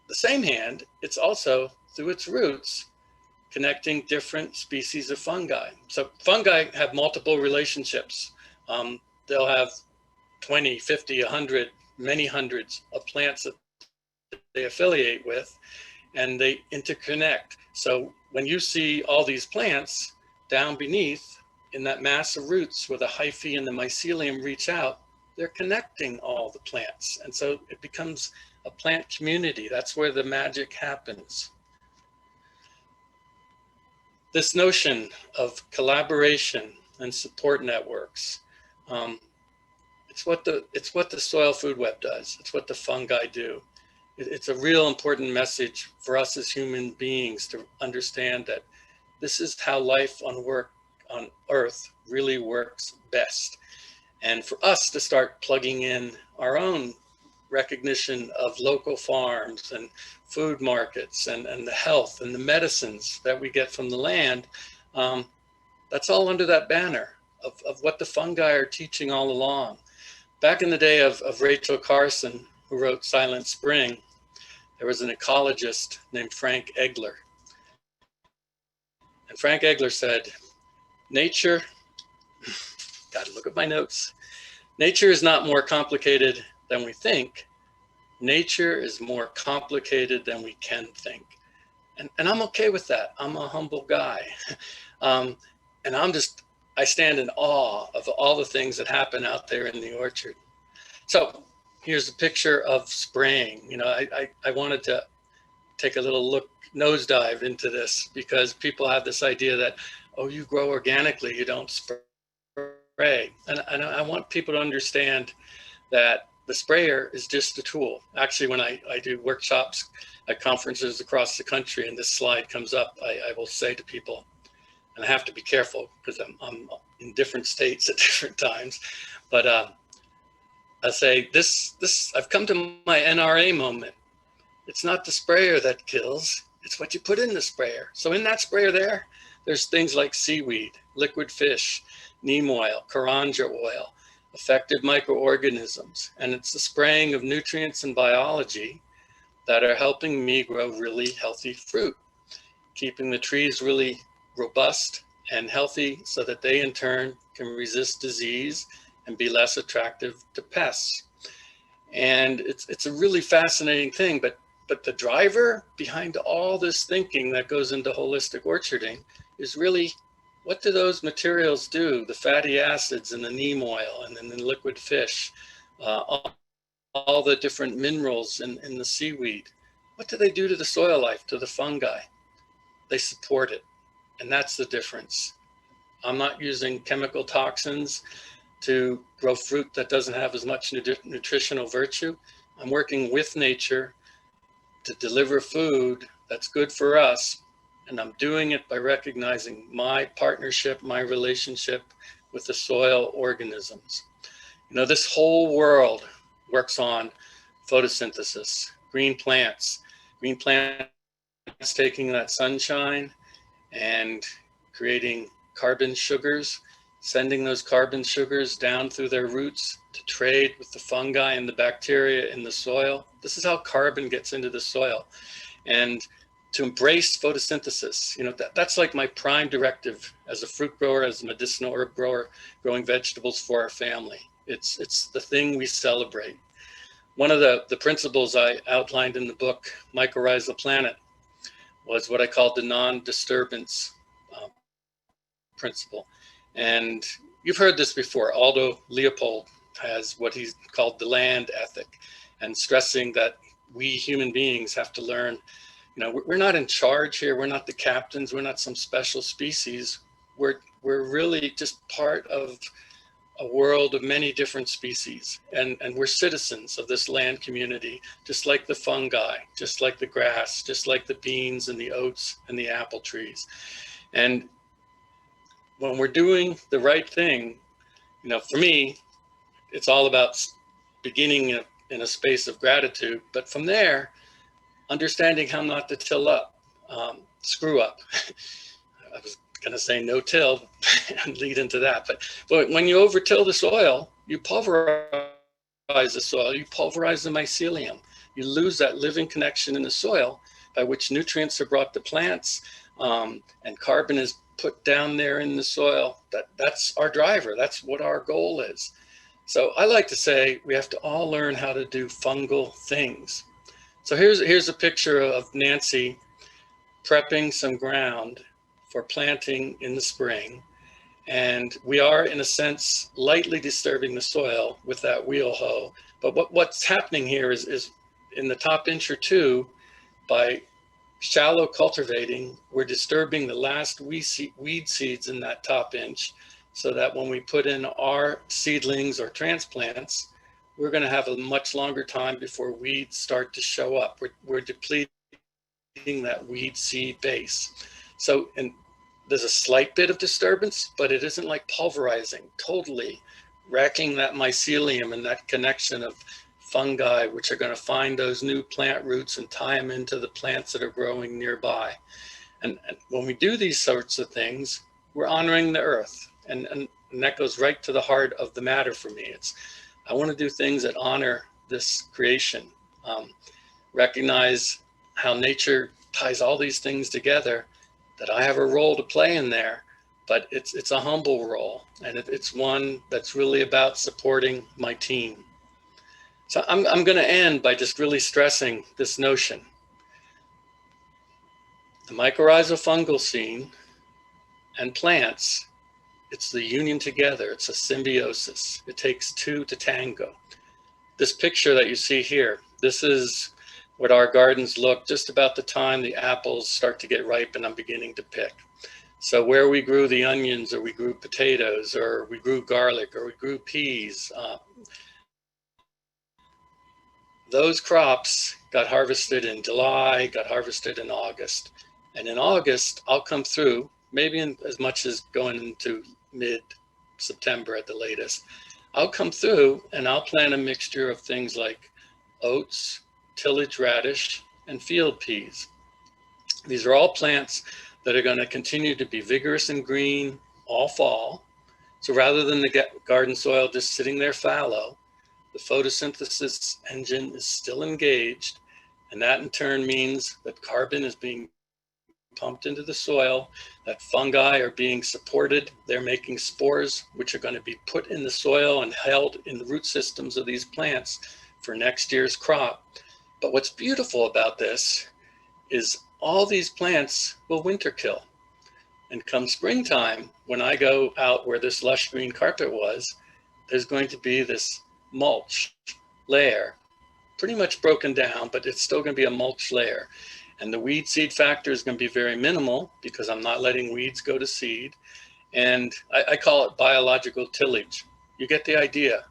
the same hand, it's also through its roots connecting different species of fungi. So fungi have multiple relationships. They'll have 20, 50, 100, many hundreds of plants that they affiliate with, and they interconnect. So when you see all these plants down beneath in that mass of roots where the hyphae and the mycelium reach out, they're connecting all the plants. And so it becomes a plant community. That's where the magic happens. This notion of collaboration and support networks, it's what the soil food web does. It's what the fungi do. It's a real important message for us as human beings to understand that this is how life on Earth really works best. And for us to start plugging in our own recognition of local farms and food markets and the health and the medicines that we get from the land, that's all under that banner of what the fungi are teaching all along. Back in the day of Rachel Carson, who wrote Silent Spring, there was an ecologist named Frank Egler. And Frank Egler said, nature, gotta look at my notes, nature is not more complicated than we think. Nature is more complicated than we can think. And I'm okay with that. I'm a humble guy. And I stand in awe of all the things that happen out there in the orchard. So here's a picture of spraying. You know, I wanted to take a little look, nosedive into this, because people have this idea that, oh, you grow organically, you don't spray. And I want people to understand that the sprayer is just a tool. Actually, when I do workshops at conferences across the country and this slide comes up, I will say to people, and I have to be careful because I'm in different states at different times, but I say, I've come to my NRA moment. It's not the sprayer that kills, it's what you put in the sprayer. So in that sprayer there's things like seaweed, liquid fish, neem oil, karanja oil, effective microorganisms, and it's the spraying of nutrients and biology that are helping me grow really healthy fruit, keeping the trees really robust and healthy so that they in turn can resist disease and be less attractive to pests. And it's a really fascinating thing, but the driver behind all this thinking that goes into holistic orcharding is really, what do those materials do? The fatty acids and the neem oil and then the liquid fish, all the different minerals in the seaweed. What do they do to the soil life, to the fungi? They support it. And that's the difference. I'm not using chemical toxins to grow fruit that doesn't have as much nutritional virtue. I'm working with nature to deliver food that's good for us. And I'm doing it by recognizing my partnership, my relationship with the soil organisms. You know, this whole world works on photosynthesis, green plants taking that sunshine and creating carbon sugars, sending those carbon sugars down through their roots to trade with the fungi and the bacteria in the soil. This is how carbon gets into the soil. And to embrace photosynthesis, you know, that's like my prime directive as a fruit grower, as a medicinal herb grower, growing vegetables for our family. It's the thing we celebrate. One of the principles I outlined in the book, Mycorrhiza the Planet, was what I called the non-disturbance principle. And you've heard this before. Aldo Leopold has what he's called the land ethic, and stressing that we human beings have to learn, you know, we're not in charge here. We're not the captains. We're not some special species. We're really just part of a world of many different species. And we're citizens of this land community, just like the fungi, just like the grass, just like the beans and the oats and the apple trees. And when we're doing the right thing, you know, for me, it's all about beginning in a space of gratitude. But from there, understanding how not to till up, screw up. I was going to say no till and lead into that. But when you overtill the soil, you pulverize the soil, you pulverize the mycelium. You lose that living connection in the soil by which nutrients are brought to plants, and carbon is put down there in the soil. That's our driver. That's what our goal is. So I like to say we have to all learn how to do fungal things. So here's a picture of Nancy prepping some ground for planting in the spring. And we are, in a sense, lightly disturbing the soil with that wheel hoe. But what's happening here is in the top inch or two, by shallow cultivating, we're disturbing the last weed seeds in that top inch, so that when we put in our seedlings or transplants, we're going to have a much longer time before weeds start to show up. We're depleting that weed seed base. So, and there's a slight bit of disturbance, but it isn't like pulverizing, totally wrecking that mycelium and that connection of fungi, which are going to find those new plant roots and tie them into the plants that are growing nearby. And when we do these sorts of things, we're honoring the earth. And that goes right to the heart of the matter for me. I want to do things that honor this creation. Recognize how nature ties all these things together, that I have a role to play in there, but it's a humble role, and it's one that's really about supporting my team. So I'm going to end by just really stressing this notion. The mycorrhizal fungal scene and plants, it's the union together. It's a symbiosis. It takes two to tango. This picture that you see here, this is what our gardens look just about the time the apples start to get ripe and I'm beginning to pick. So where we grew the onions, or we grew potatoes, or we grew garlic, or we grew peas, those crops got harvested in July, got harvested in August. And in August, I'll come through, maybe in as much as going into mid-September at the latest. I'll come through and I'll plant a mixture of things like oats, tillage radish, and field peas. These are all plants that are going to continue to be vigorous and green all fall. So rather than the garden soil just sitting there fallow, the photosynthesis engine is still engaged, and that in turn means that carbon is being pumped into the soil, that fungi are being supported, they're making spores which are going to be put in the soil and held in the root systems of these plants for next year's crop. But what's beautiful about this is all these plants will winter kill. And come springtime, when I go out where this lush green carpet was, there's going to be this mulch layer, pretty much broken down, but it's still going to be a mulch layer. And the weed seed factor is going to be very minimal because I'm not letting weeds go to seed. And I call it biological tillage. You get the idea.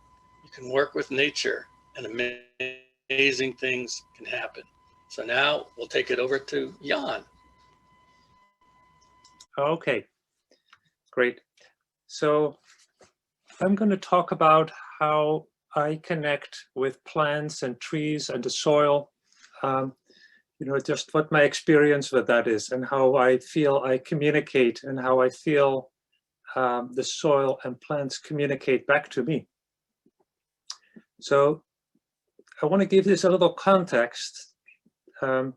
You can work with nature and amazing things can happen. So now we'll take it over to Jan. Okay, great. So I'm going to talk about how I connect with plants and trees and the soil, just what my experience with that is and how I feel I communicate and how I feel the soil and plants communicate back to me. So I want to give this a little context. I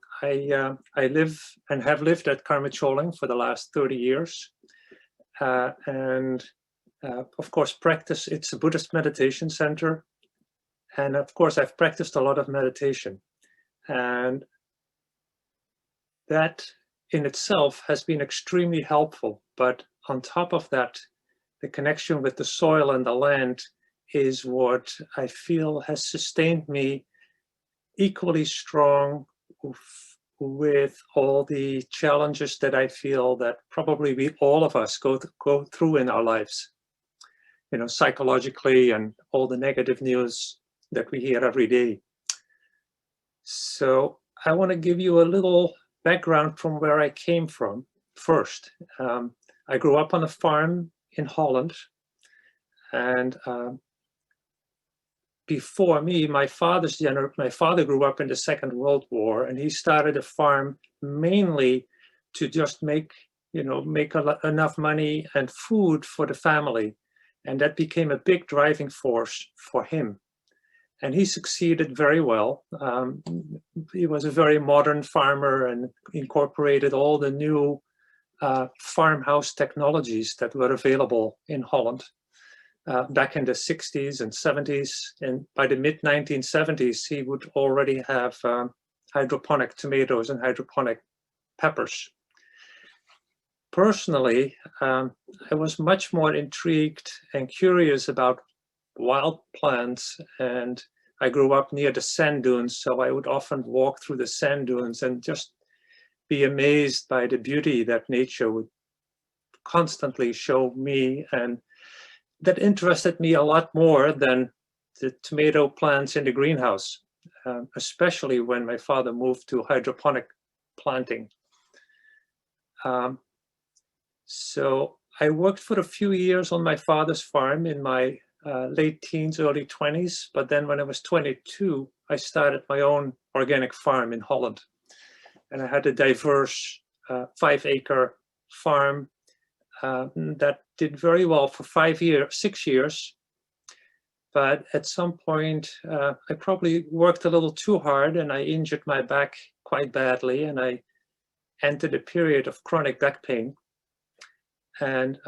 live and have lived at Karmê Chöling for the last 30 years. And of course, it's a Buddhist meditation center. And of course, I've practiced a lot of meditation. And that in itself has been extremely helpful. But on top of that, the connection with the soil and the land is what I feel has sustained me equally strong with all the challenges that I feel that probably all of us go through in our lives, psychologically, and all the negative news that we hear every day. So I want to give you a little background from where I came from first. I grew up on a farm in Holland, and before me, my father grew up in the Second World War, and he started a farm mainly to just make enough money and food for the family. And that became a big driving force for him. And he succeeded very well. He was a very modern farmer and incorporated all the new farmhouse technologies that were available in Holland. Back in the 60s and 70s, and by the mid-1970s, he would already have hydroponic tomatoes and hydroponic peppers. Personally, I was much more intrigued and curious about wild plants, and I grew up near the sand dunes, so I would often walk through the sand dunes and just be amazed by the beauty that nature would constantly show me, and that interested me a lot more than the tomato plants in the greenhouse, especially when my father moved to hydroponic planting. So I worked for a few years on my father's farm in my late teens, early 20s, but then when I was 22, I started my own organic farm in Holland. And I had a diverse 5-acre farm that did very well for 6 years. But at some point, I probably worked a little too hard and I injured my back quite badly, and I entered a period of chronic back pain. And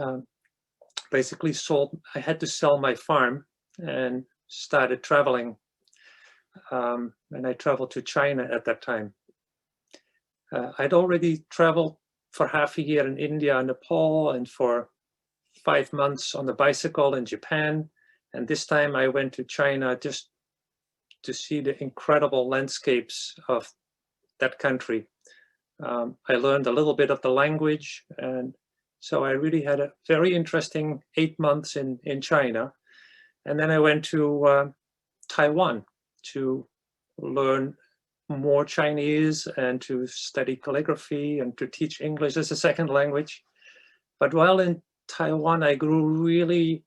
basically I had to sell my farm and started traveling. And I traveled to China at that time. I'd already traveled for half a year in India and Nepal, and for 5 months on the bicycle in Japan. And this time I went to China just to see the incredible landscapes of that country. I learned a little bit of the language, and so I really had a very interesting 8 months in China. And then I went to Taiwan to learn more Chinese and to study calligraphy and to teach English as a second language. But while in Taiwan, I grew really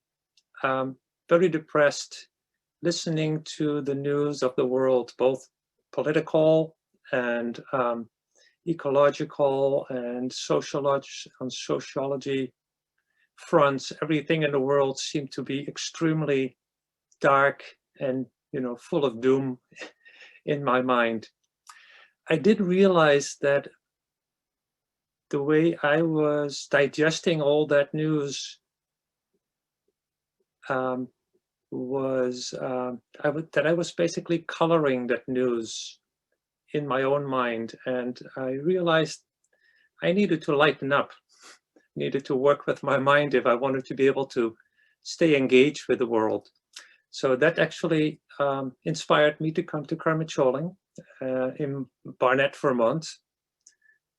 very depressed, listening to the news of the world, both political and ecological and sociology fronts. Everything in the world seemed to be extremely dark and, you know, full of doom in my mind. I did realize that the way I was digesting all that news was that I was basically coloring that news in my own mind. And I realized I needed to lighten up, needed to work with my mind if I wanted to be able to stay engaged with the world. So that actually inspired me to come to Karmê Chöling in Barnet, Vermont.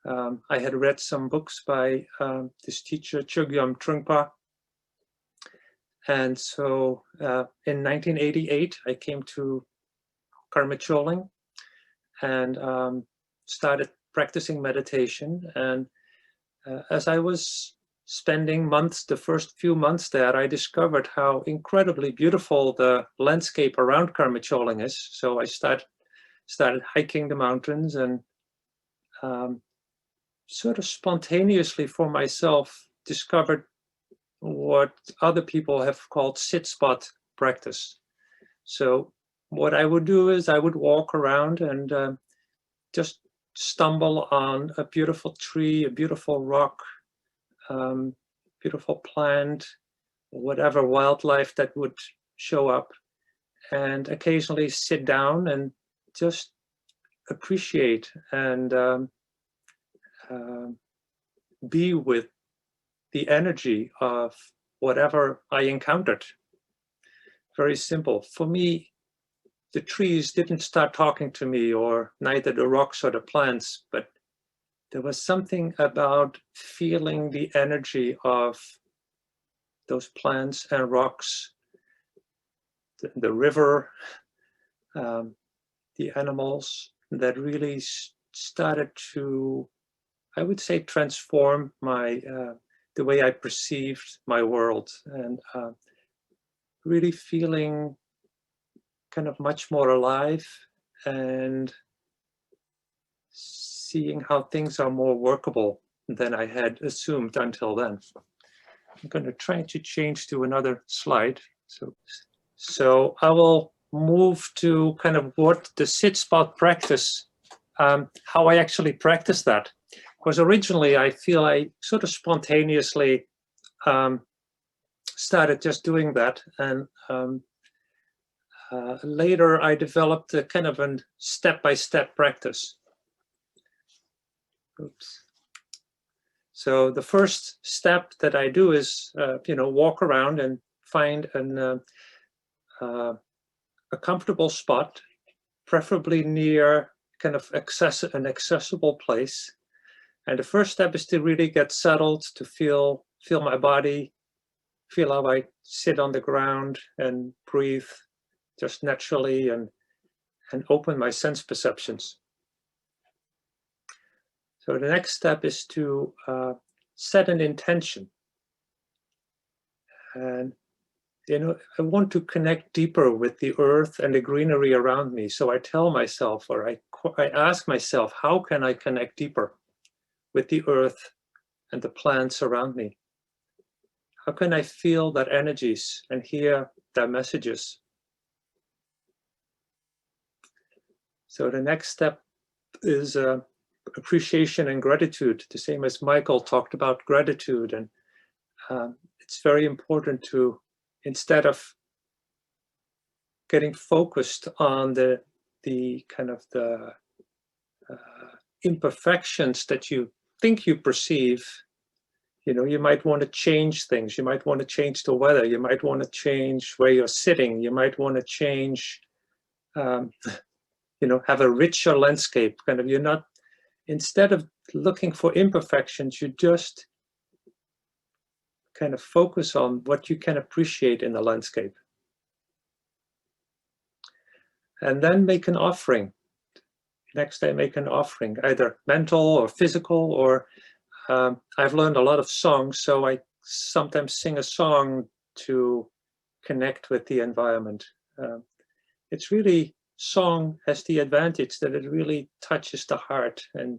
I had read some books by this teacher, Chogyam Trungpa. And so in 1988, I came to Karmê Chöling and started practicing meditation. And as I was spending months, the first few months there, I discovered how incredibly beautiful the landscape around Karmê Chöling is. So I started hiking the mountains and sort of spontaneously for myself discovered what other people have called sit spot practice. So what I would do is I would walk around and just stumble on a beautiful tree, a beautiful rock, beautiful plant, whatever wildlife that would show up, and occasionally sit down and just appreciate and be with the energy of whatever I encountered. Very simple. For me, the trees didn't start talking to me, or neither the rocks or the plants, but there was something about feeling the energy of those plants and rocks, the river, the animals, that really started to, I would say, transform my the way I perceived my world, and really feeling kind of much more alive and seeing how things are more workable than I had assumed until then. I'm going to try to change to another slide. So I will move to kind of what the sit spot practice, how I actually practice that. Because originally I feel I sort of spontaneously started just doing that, and later I developed a kind of a step-by-step practice. Oops. So the first step that I do is, walk around and find a comfortable spot, preferably near kind of an accessible place. And the first step is to really get settled, to feel my body, feel how I sit on the ground and breathe just naturally, and open my sense perceptions. So the next step is to set an intention. And, I want to connect deeper with the earth and the greenery around me. So I tell myself, or I ask myself, how can I connect deeper with the earth and the plants around me? How can I feel their energies and hear their messages? So the next step is appreciation and gratitude, the same as Michael talked about gratitude. And it's very important to, instead of getting focused on the kind of the imperfections that you think you perceive, you know, you might want to change things. You might want to change the weather. You might want to change where you're sitting. You might want to change, you know, have a richer landscape. Kind of, you're not, instead of looking for imperfections, you just kind of focus on what you can appreciate in the landscape. And then make an offering. Next day, make an offering, either mental or physical, or I've learned a lot of songs, so I sometimes sing a song to connect with the environment. It's really, song has the advantage that it really touches the heart, and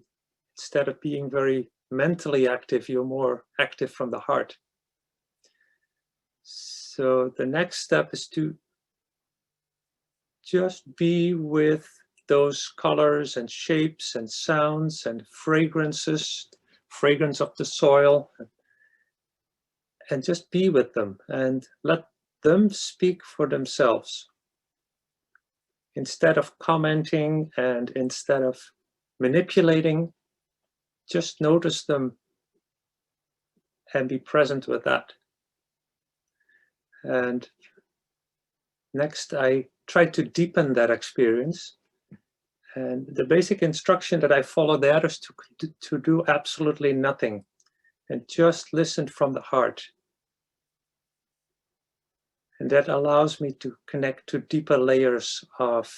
instead of being very mentally active, you're more active from the heart. So the next step is to just be with those colors and shapes and sounds and fragrances, fragrance of the soil, and just be with them and let them speak for themselves. Instead of commenting and instead of manipulating, just notice them and be present with that. And next, I try to deepen that experience. And the basic instruction that I follow there is to do absolutely nothing and just listen from the heart. And that allows me to connect to deeper layers of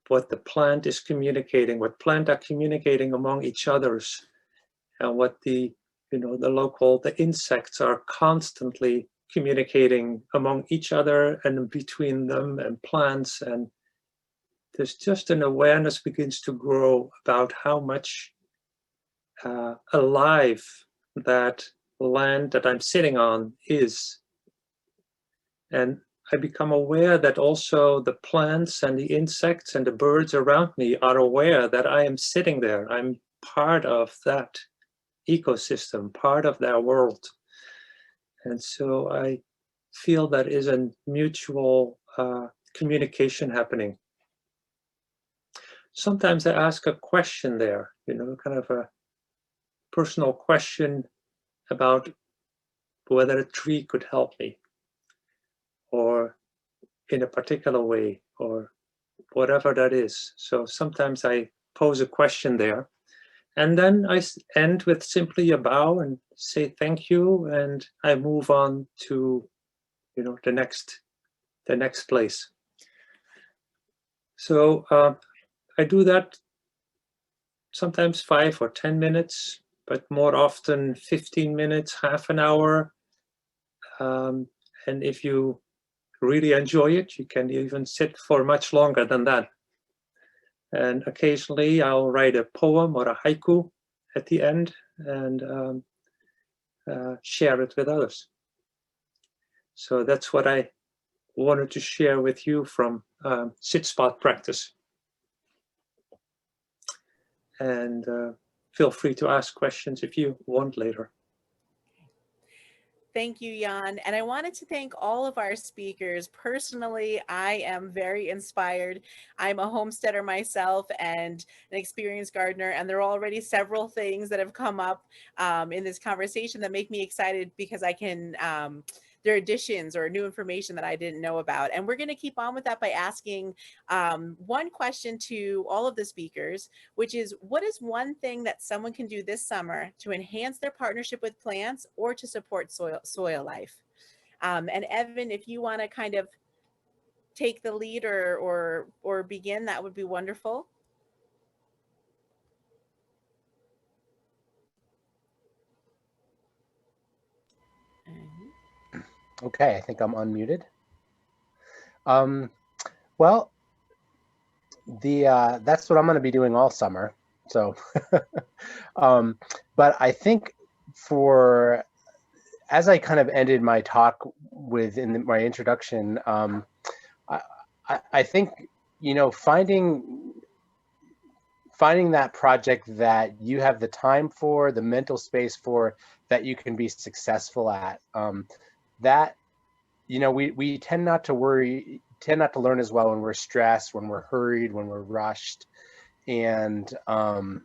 what the plant is communicating, what plants are communicating among each others, and what the insects are constantly communicating among each other and between them and plants. And there's just an awareness begins to grow about how much alive that land that I'm sitting on is. And I become aware that also the plants and the insects and the birds around me are aware that I am sitting there. I'm part of that ecosystem, part of their world. And so I feel that is a mutual communication happening. Sometimes I ask a question there, kind of a personal question about whether a tree could help me, or in a particular way, or whatever that is. So sometimes I pose a question there, and then I end with simply a bow and say thank you, and I move on to, the next place. So I do that sometimes 5 or 10 minutes, but more often 15 minutes, half an hour. And if you really enjoy it, you can even sit for much longer than that. And occasionally I'll write a poem or a haiku at the end and share it with others. So that's what I wanted to share with you from sit spot practice. And feel free to ask questions if you want later. Thank you, Jan. And I wanted to thank all of our speakers. Personally, I am very inspired. I'm a homesteader myself and an experienced gardener, and there are already several things that have come up in this conversation that make me excited because I can, there are additions or new information that I didn't know about. And we're going to keep on with that by asking one question to all of the speakers, which is, what is one thing that someone can do this summer to enhance their partnership with plants or to support soil life? And Evan, if you want to kind of take the lead or begin, that would be wonderful. Okay, I think I'm unmuted. Well, that's what I'm going to be doing all summer. So, but I think as I kind of ended my talk with in my introduction, I think you know, finding that project that you have the time for, the mental space for, that you can be successful at. That, you know, we tend not to learn as well when we're stressed, when we're hurried, when we're rushed. And I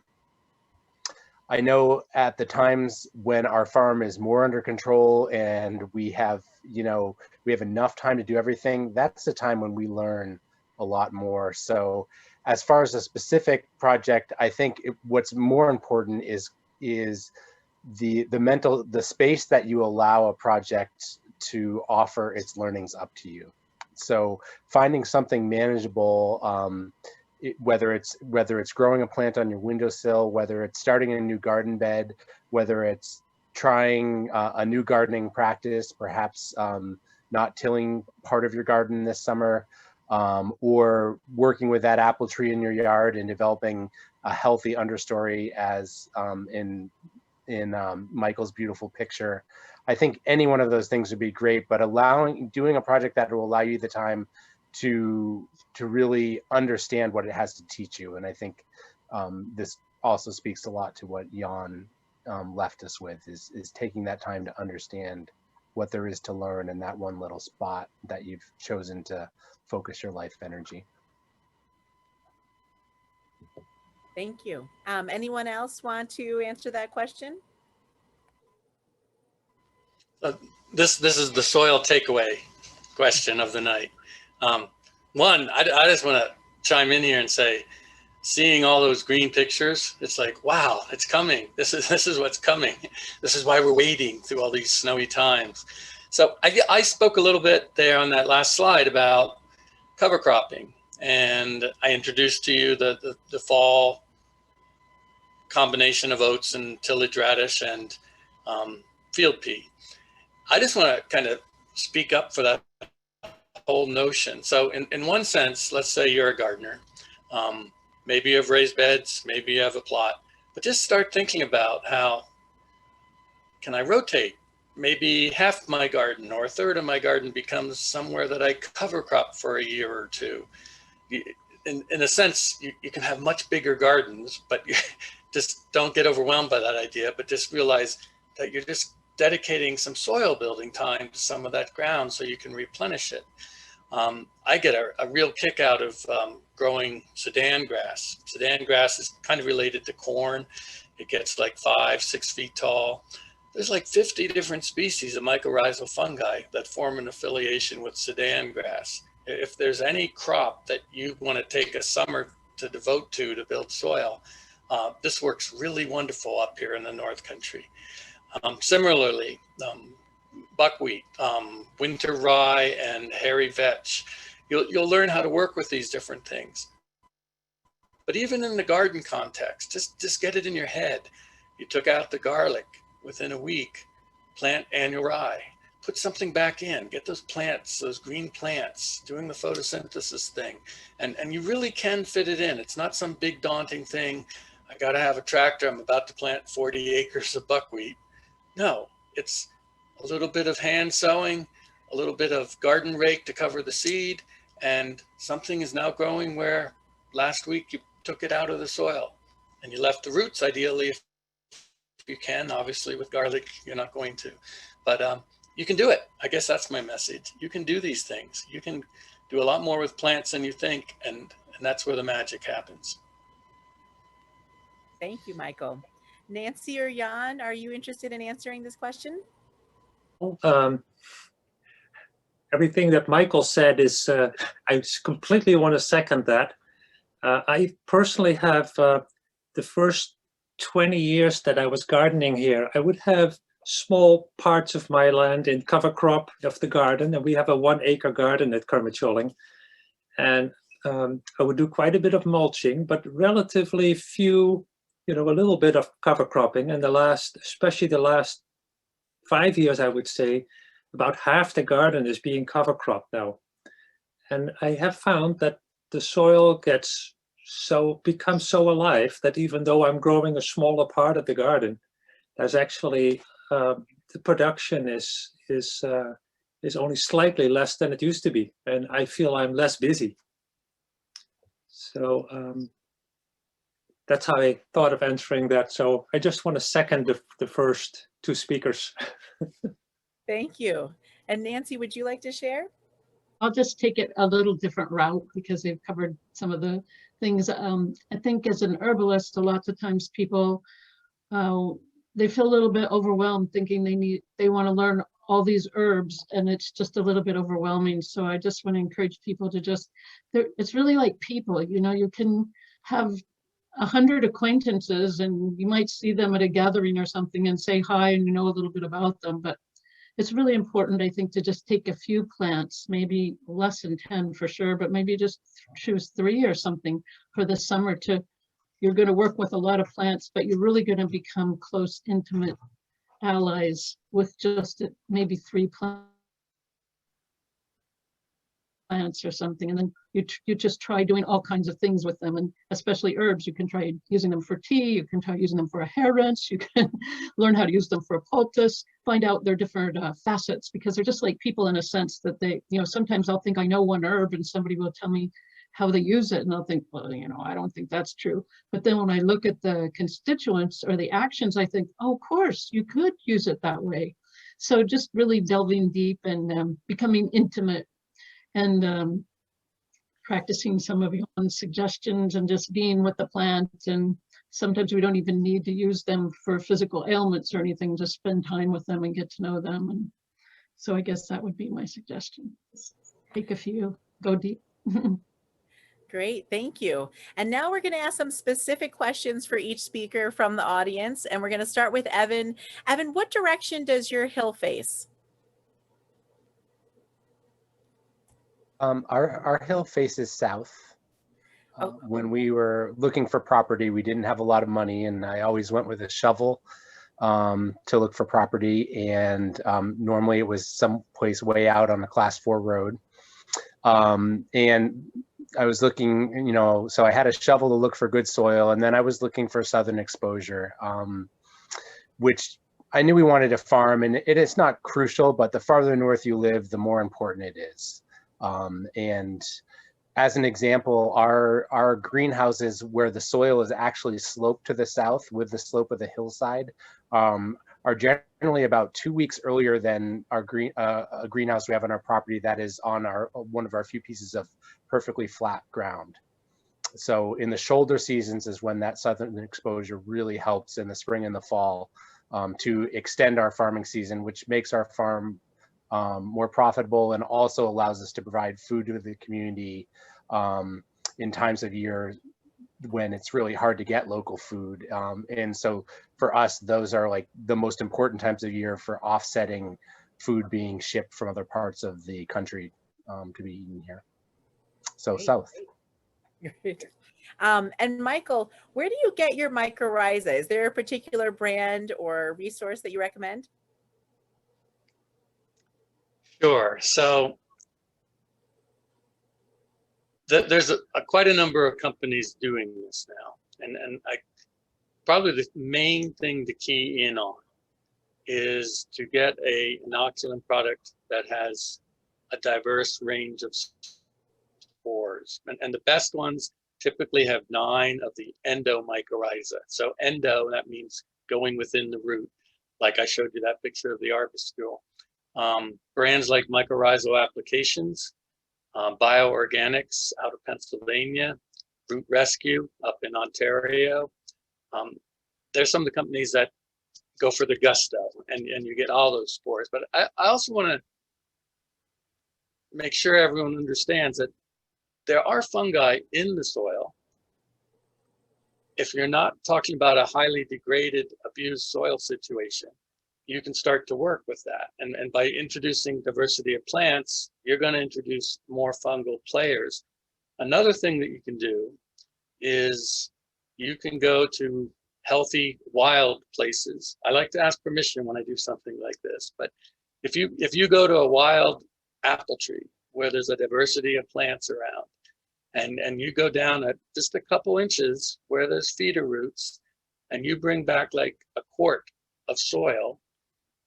know at the times when our farm is more under control and we have, you know, we have enough time to do everything, that's the time when we learn a lot more. So as far as a specific project, I think what's more important is the space that you allow a project to offer its learnings up to you. So finding something manageable, whether it's growing a plant on your windowsill, whether it's starting a new garden bed, whether it's trying a new gardening practice, perhaps not tilling part of your garden this summer, or working with that apple tree in your yard and developing a healthy understory, as in Michael's beautiful picture. I think any one of those things would be great, but doing a project that will allow you the time to really understand what it has to teach you. And I think this also speaks a lot to what Jan left us with, is taking that time to understand what there is to learn in that one little spot that you've chosen to focus your life energy. Thank you. Anyone else want to answer that question? This is the soil takeaway question of the night. One, I just want to chime in here and say, seeing all those green pictures, it's like, wow, it's coming. This is what's coming. This is why we're waiting through all these snowy times. So I spoke a little bit there on that last slide about cover cropping, and I introduced to you the fall combination of oats and tillage radish and field pea. I just want to kind of speak up for that whole notion. So in one sense, let's say you're a gardener. Maybe you have raised beds, maybe you have a plot, but just start thinking about how can I rotate? Maybe half my garden or a third of my garden becomes somewhere that I cover crop for a year or two. In a sense, you can have much bigger gardens, but you just don't get overwhelmed by that idea, but just realize that you're just dedicating some soil building time to some of that ground so you can replenish it. I get a real kick out of growing Sudan grass. Sudan grass is kind of related to corn. It gets like 5-6 feet tall. There's like 50 different species of mycorrhizal fungi that form an affiliation with Sudan grass. If there's any crop that you want to take a summer to devote to build soil, this works really wonderful up here in the North Country. Similarly, buckwheat, winter rye, and hairy vetch. You'll learn how to work with these different things. But even in the garden context, just get it in your head. You took out the garlic within a week, plant annual rye, put something back in, get those plants, those green plants, doing the photosynthesis thing. And you really can fit it in. It's not some big daunting thing. I got to have a tractor. I'm about to plant 40 acres of buckwheat. No, it's a little bit of hand sowing, a little bit of garden rake to cover the seed, and something is now growing where last week you took it out of the soil and you left the roots, ideally, if you can. Obviously with garlic, you're not going to, but you can do it. I guess that's my message. You can do these things. You can do a lot more with plants than you think, and that's where the magic happens. Thank you, Michael. Nancy or Jan, are you interested in answering this question? Everything that Michael said is, I completely want to second that. I personally have the first 20 years that I was gardening here, I would have small parts of my land in cover crop of the garden, and we have a 1 acre garden at Karmê, Chöling. And I would do quite a bit of mulching, but relatively few, a little bit of cover cropping. And especially the last 5 years, I would say, about half the garden is being cover cropped now. And I have found that the soil becomes so alive that even though I'm growing a smaller part of the garden, there's actually the production is only slightly less than it used to be, and I feel I'm less busy. So that's how I thought of answering that. So I just want to second the first two speakers. Thank you. And Nancy, would you like to share? I'll just take it a little different route because they've covered some of the things. I think as an herbalist, a lot of times people, they feel a little bit overwhelmed thinking they want to learn all these herbs, and it's just a little bit overwhelming. So I just want to encourage people to it's really like people, you can have 100 acquaintances and you might see them at a gathering or something and say hi and you know a little bit about them, but it's really important, I think, to just take a few plants, maybe less than 10 for sure, but maybe just choose 3 or something for the summer. You're going to work with a lot of plants, but you're really going to become close, intimate allies with just maybe 3 plants or something, and then you just try doing all kinds of things with them, and especially herbs. You can try using them for tea, you can try using them for a hair rinse, you can learn how to use them for a poultice, find out their different facets, because they're just like people in a sense that they, sometimes I'll think I know one herb and somebody will tell me how they use it, and I'll think, well, I don't think that's true. But then when I look at the constituents or the actions, I think, oh, of course, you could use it that way. So just really delving deep and becoming intimate and practicing some of your own suggestions and just being with the plant. And sometimes we don't even need to use them for physical ailments or anything, just spend time with them and get to know them. And so I guess that would be my suggestion. Take a few, go deep. Great, thank you. And now we're going to ask some specific questions for each speaker from the audience. And we're going to start with Evan. Evan, what direction does your hill face? Our hill faces south. When we were looking for property, we didn't have a lot of money, and I always went with a shovel to look for property. And normally it was someplace way out on a class 4 road. And I was looking, so I had a shovel to look for good soil, and then I was looking for southern exposure, which I knew we wanted to farm, and it is not crucial, but the farther north you live, the more important it is. And as an example, our greenhouses where the soil is actually sloped to the south with the slope of the hillside are generally about 2 weeks earlier than our greenhouse we have on our property that is on one of our few pieces of perfectly flat ground. So in the shoulder seasons is when that southern exposure really helps, in the spring and the fall, to extend our farming season, which makes our farm more profitable and also allows us to provide food to the community in times of year when it's really hard to get local food. And so for us, those are like the most important times of year for offsetting food being shipped from other parts of the country to be eaten here. So Great, south. Great. And Michael, where do you get your mycorrhiza? Is there a particular brand or resource that you recommend? Sure. So there's quite a number of companies doing this now, and probably the main thing to key in on is to get an inoculant product that has a diverse range of spores, and the best ones typically have 9 of the endomycorrhiza. So endo, that means going within the root, like I showed you that picture of the arbuscule. Brands like Mycorrhizal Applications, Bioorganics out of Pennsylvania, Root Rescue up in Ontario. There's some of the companies that go for the gusto, and you get all those spores. But I also want to make sure everyone understands that there are fungi in the soil. If you're not talking about a highly degraded, abused soil situation, you can start to work with that. And by introducing diversity of plants, you're going to introduce more fungal players. Another thing that you can do is you can go to healthy wild places. I like to ask permission when I do something like this, but if you go to a wild apple tree where there's a diversity of plants around, and you go down at just a couple inches where there's feeder roots, and you bring back like a quart of soil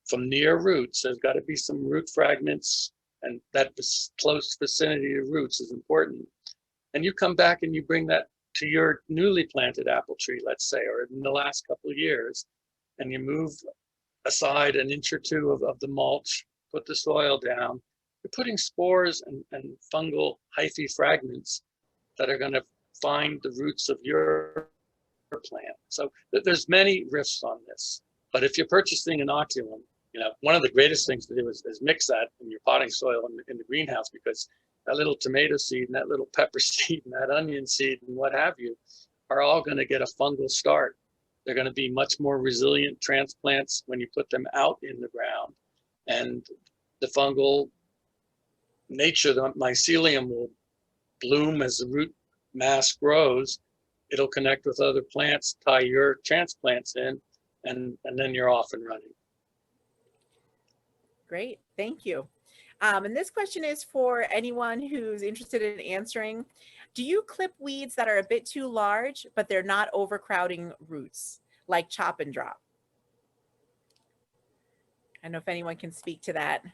from near roots, there's got to be some root fragments, and that close vicinity to roots is important. and you come back and you bring that to your newly planted apple tree, let's say, or in the last couple of years, and you move aside an inch or two of the mulch, put the soil down, you're putting spores and fungal hyphae fragments that are going to find the roots of your plant. So there's many riffs on this. But if you're purchasing inoculum, one of the greatest things to do is mix that in your potting soil in the greenhouse, because that little tomato seed and that little pepper seed and that onion seed and what have you are all going to get a fungal start. They're going to be much more resilient transplants when you put them out in the ground. And the fungal nature, the mycelium will bloom as the root mass grows. It'll connect with other plants, tie your transplants in, and then you're off and running. Great, thank you. And this question is for anyone who's interested in answering. Do you clip weeds that are a bit too large, but they're not overcrowding roots, like chop and drop? I don't know if anyone can speak to that.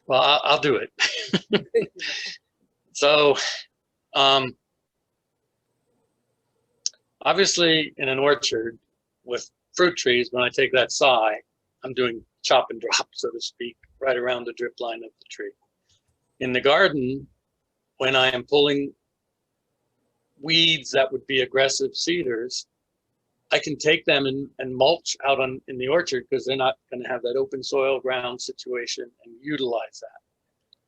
Well, I'll do it. So, obviously in an orchard with fruit trees, when I take that sigh, I'm doing chop and drop, so to speak, right around the drip line of the tree. In the garden, when I am pulling weeds that would be aggressive cedars, I can take them and mulch out in the orchard, because they're not going to have that open soil ground situation, and utilize that.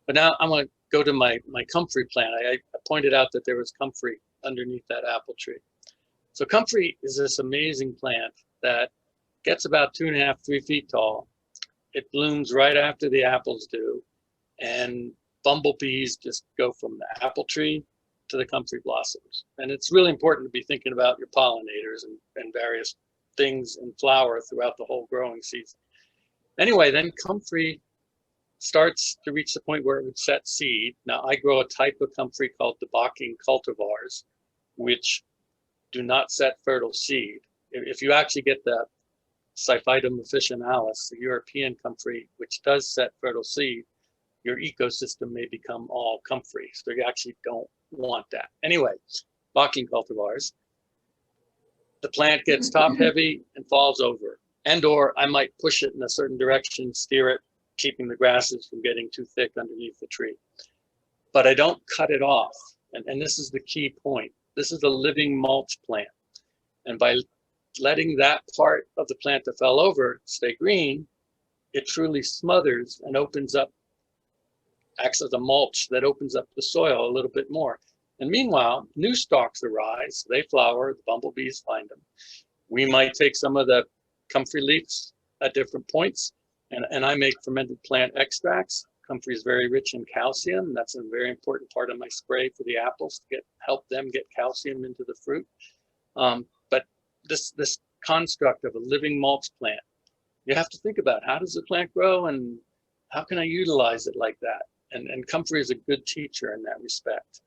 But now I'm going to go to my comfrey plant. I pointed out that there was comfrey underneath that apple tree. So comfrey is this amazing plant that gets about 2.5, 3 feet tall. It blooms right after the apples do, and bumblebees just go from the apple tree to the comfrey blossoms. And it's really important to be thinking about your pollinators and various things in flower throughout the whole growing season. Anyway, then comfrey starts to reach the point where it would set seed. Now, I grow a type of comfrey called the Bocking cultivars, which do not set fertile seed. If you actually get the Syphytum officinalis, the European comfrey, which does set fertile seed, your ecosystem may become all comfrey. So you actually don't want that. Anyway, Bocking cultivars, the plant gets top heavy and falls over. And/or I might push it in a certain direction, steer it, keeping the grasses from getting too thick underneath the tree. But I don't cut it off. And this is the key point. This is a living mulch plant. And by letting that part of the plant that fell over stay green, it truly smothers and opens up, acts as a mulch that opens up the soil a little bit more. And meanwhile, new stalks arise, they flower, the bumblebees find them. We might take some of the comfrey leaves at different points, and I make fermented plant extracts. Comfrey is very rich in calcium. That's a very important part of my spray for the apples to help them get calcium into the fruit. But this construct of a living mulch plant, you have to think about, how does the plant grow and how can I utilize it like that? And comfrey is a good teacher in that respect.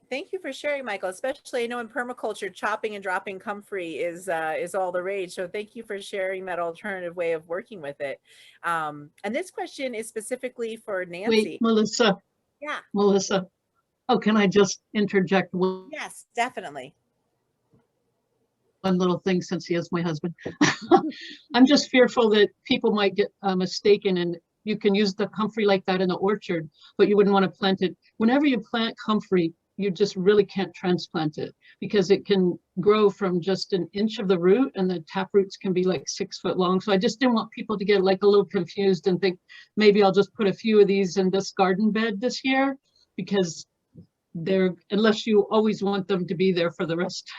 Thank you for sharing, Michael. Especially, I know in permaculture, chopping and dropping comfrey is all the rage. So thank you for sharing that alternative way of working with it. And this question is specifically for Nancy. Wait, Melissa. Yeah. Melissa. Oh, can I just interject one Yes, definitely. little thing, since he is my husband? I'm just fearful that people might get mistaken, and you can use the comfrey like that in the orchard, but you wouldn't want to plant it. Whenever you plant comfrey, you just really can't transplant it, because it can grow from just an inch of the root, and the tap roots can be like 6 foot long. So I just didn't want people to get like a little confused and think maybe I'll just put a few of these in this garden bed this year, because they're, unless you always want them to be there for the rest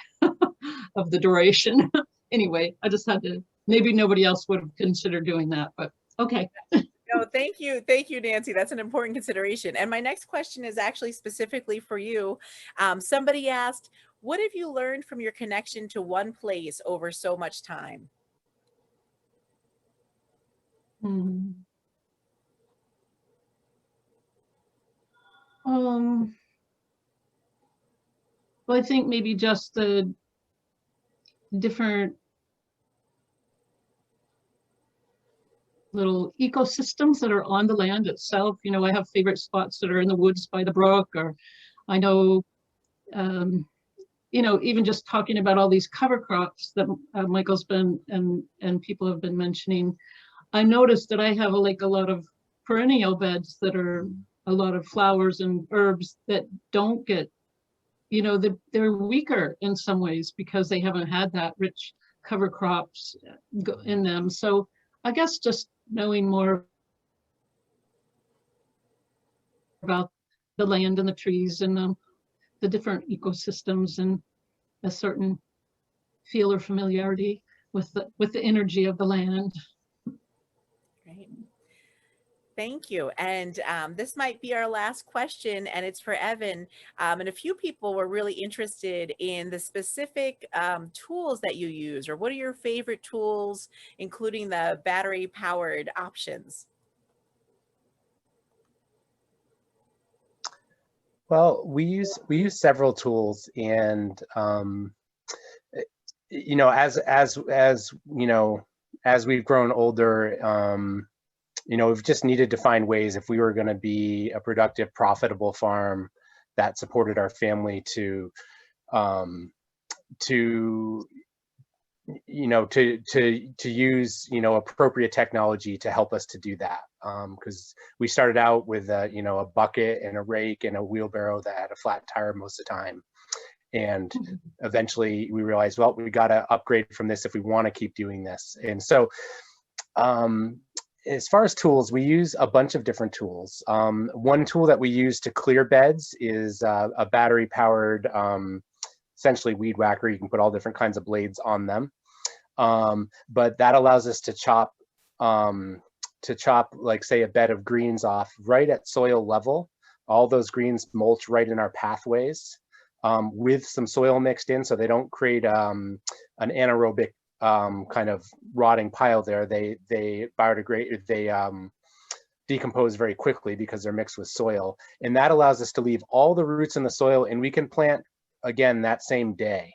of the duration. Anyway, I just had to, maybe nobody else would have considered doing that, but okay. No, thank you. Thank you, Nancy. That's an important consideration. And my next question is actually specifically for you. Somebody asked, what have you learned from your connection to one place over so much time? Well, I think maybe just the different little ecosystems that are on the land itself. You know, I have favorite spots that are in the woods by the brook, or I know, you know, even just talking about all these cover crops that Michael's been and people have been mentioning, I noticed that I have like a lot of perennial beds that are a lot of flowers and herbs that don't get, you know, they're weaker in some ways because they haven't had that rich cover crops in them. So I guess just knowing more about the land and the trees and the different ecosystems, and a certain feel or familiarity with the energy of the land. Great. Thank you. And this might be our last question, and it's for Evan. And a few people were really interested in the specific tools that you use, or what are your favorite tools, including the battery powered options? Well, we use several tools, and you know, as you know, as we've grown older, you know, we've just needed to find ways, if we were going to be a productive, profitable farm that supported our family, to you know, to use, you know, appropriate technology to help us to do that. Because we started out with you know, a bucket and a rake and a wheelbarrow that had a flat tire most of the time, and eventually we realized, well, we got to upgrade from this if we want to keep doing this. And so as far as tools, we use a bunch of different tools. One tool that we use to clear beds is a battery powered, essentially weed whacker. You can put all different kinds of blades on them. But that allows us to chop, like, say, a bed of greens off right at soil level. All those greens mulch right in our pathways, with some soil mixed in, so they don't create an anaerobic kind of rotting pile there. They biodegrade, they decompose very quickly because they're mixed with soil. And that allows us to leave all the roots in the soil, and we can plant again that same day.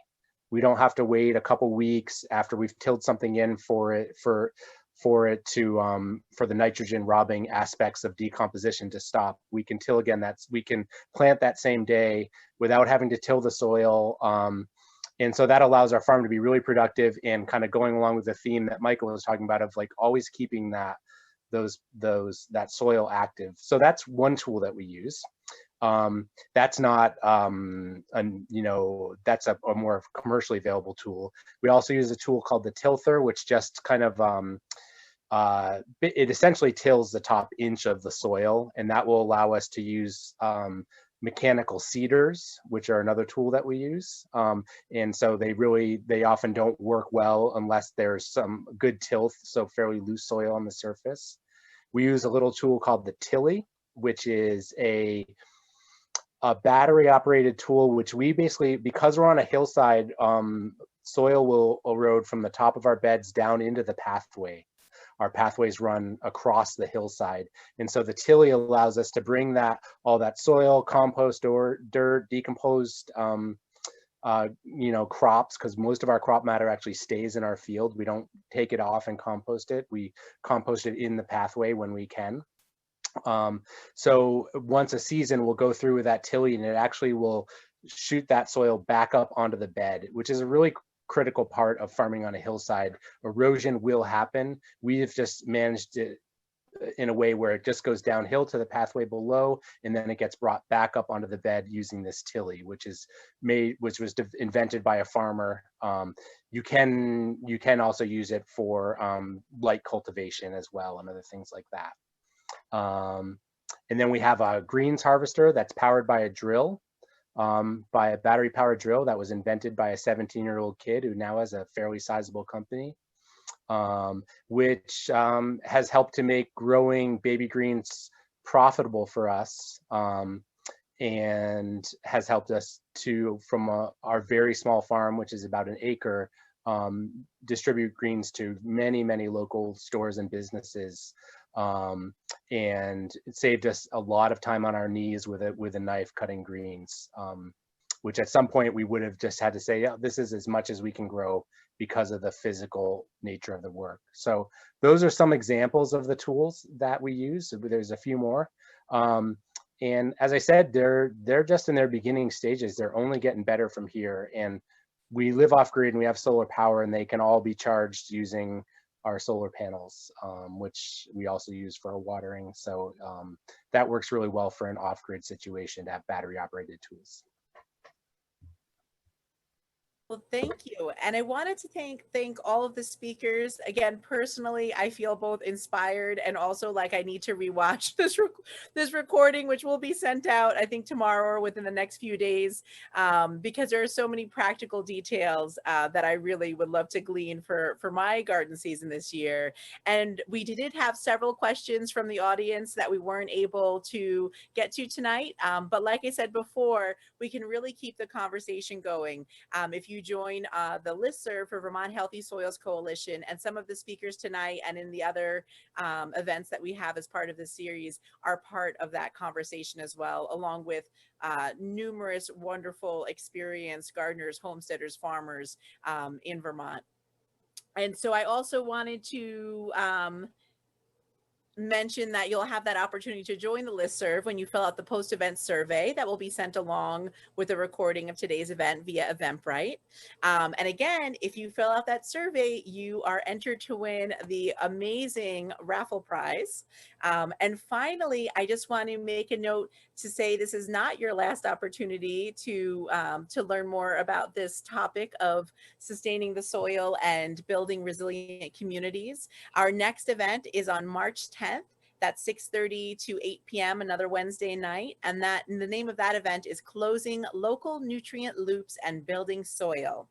We don't have to wait a couple weeks after we've tilled something in for it to for the nitrogen robbing aspects of decomposition to stop. We can till again, we can plant that same day without having to till the soil. And so that allows our farm to be really productive, and kind of going along with the theme that Michael was talking about of like always keeping that soil active. So that's one tool that we use. That's not you know, that's a more commercially available tool. We also use a tool called the tilther, which just kind of it essentially tills the top inch of the soil, and that will allow us to use mechanical seeders, which are another tool that we use. And so they often don't work well unless there's some good tilth, so fairly loose soil on the surface. We use a little tool called the tilly, which is a battery operated tool, which we basically, because we're on a hillside, soil will erode from the top of our beds down into the pathway. Our pathways run across the hillside. And so the tilly allows us to bring all that soil, compost, or dirt, decomposed you know, crops, because most of our crop matter actually stays in our field. We don't take it off and compost it. We compost it in the pathway when we can. So once a season, we'll go through with that tilly, and it actually will shoot that soil back up onto the bed, which is a really critical part of farming on a hillside. Erosion will happen. We have just managed it in a way where it just goes downhill to the pathway below, and then it gets brought back up onto the bed using this tilly, which was invented by a farmer. You can also use it for light cultivation as well, and other things like that. And then we have a greens harvester that's powered by a drill, by a battery powered drill that was invented by a 17-year-old kid who now has a fairly sizable company, which has helped to make growing baby greens profitable for us, and has helped us to, from our very small farm, which is about an acre, distribute greens to many, many local stores and businesses. And it saved us a lot of time on our knees with a knife cutting greens. which at some point we would have just had to say, yeah, this is as much as we can grow because of the physical nature of the work. So those are some examples of the tools that we use. There's a few more. And as I said, they're just in their beginning stages. They're only getting better from here. And we live off grid and we have solar power, and they can all be charged using our solar panels, which we also use for watering. So that works really well for an off-grid situation to have battery operated tools. Well, thank you. And I wanted to thank all of the speakers. Again, personally, I feel both inspired and also like I need to rewatch this recording, which will be sent out, I think, tomorrow or within the next few days, because there are so many practical details that I really would love to glean for my garden season this year. And we did have several questions from the audience that we weren't able to get to tonight. But like I said before, we can really keep the conversation going. If you join the listserv for Vermont Healthy Soils Coalition, and some of the speakers tonight and in the other events that we have as part of this series are part of that conversation as well, along with numerous wonderful experienced gardeners, homesteaders, farmers in Vermont. And so I also wanted to mention that you'll have that opportunity to join the listserv when you fill out the post-event survey that will be sent along with a recording of today's event via Eventbrite. And again, if you fill out that survey, you are entered to win the amazing raffle prize. And finally, I just want to make a note to say this is not your last opportunity to learn more about this topic of sustaining the soil and building resilient communities. Our next event is on March 10th. That's 6:30 to 8 p.m. another Wednesday night. And the name of that event is Closing Local Nutrient Loops and Building Soil.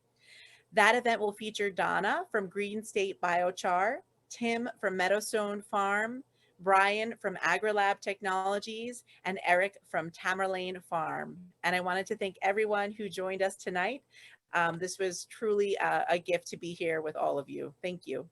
That event will feature Donna from Green State Biochar, Tim from Meadowstone Farm, Brian from AgriLab Technologies, and Eric from Tamerlane Farm. And I wanted to thank everyone who joined us tonight. This was truly a gift to be here with all of you. Thank you.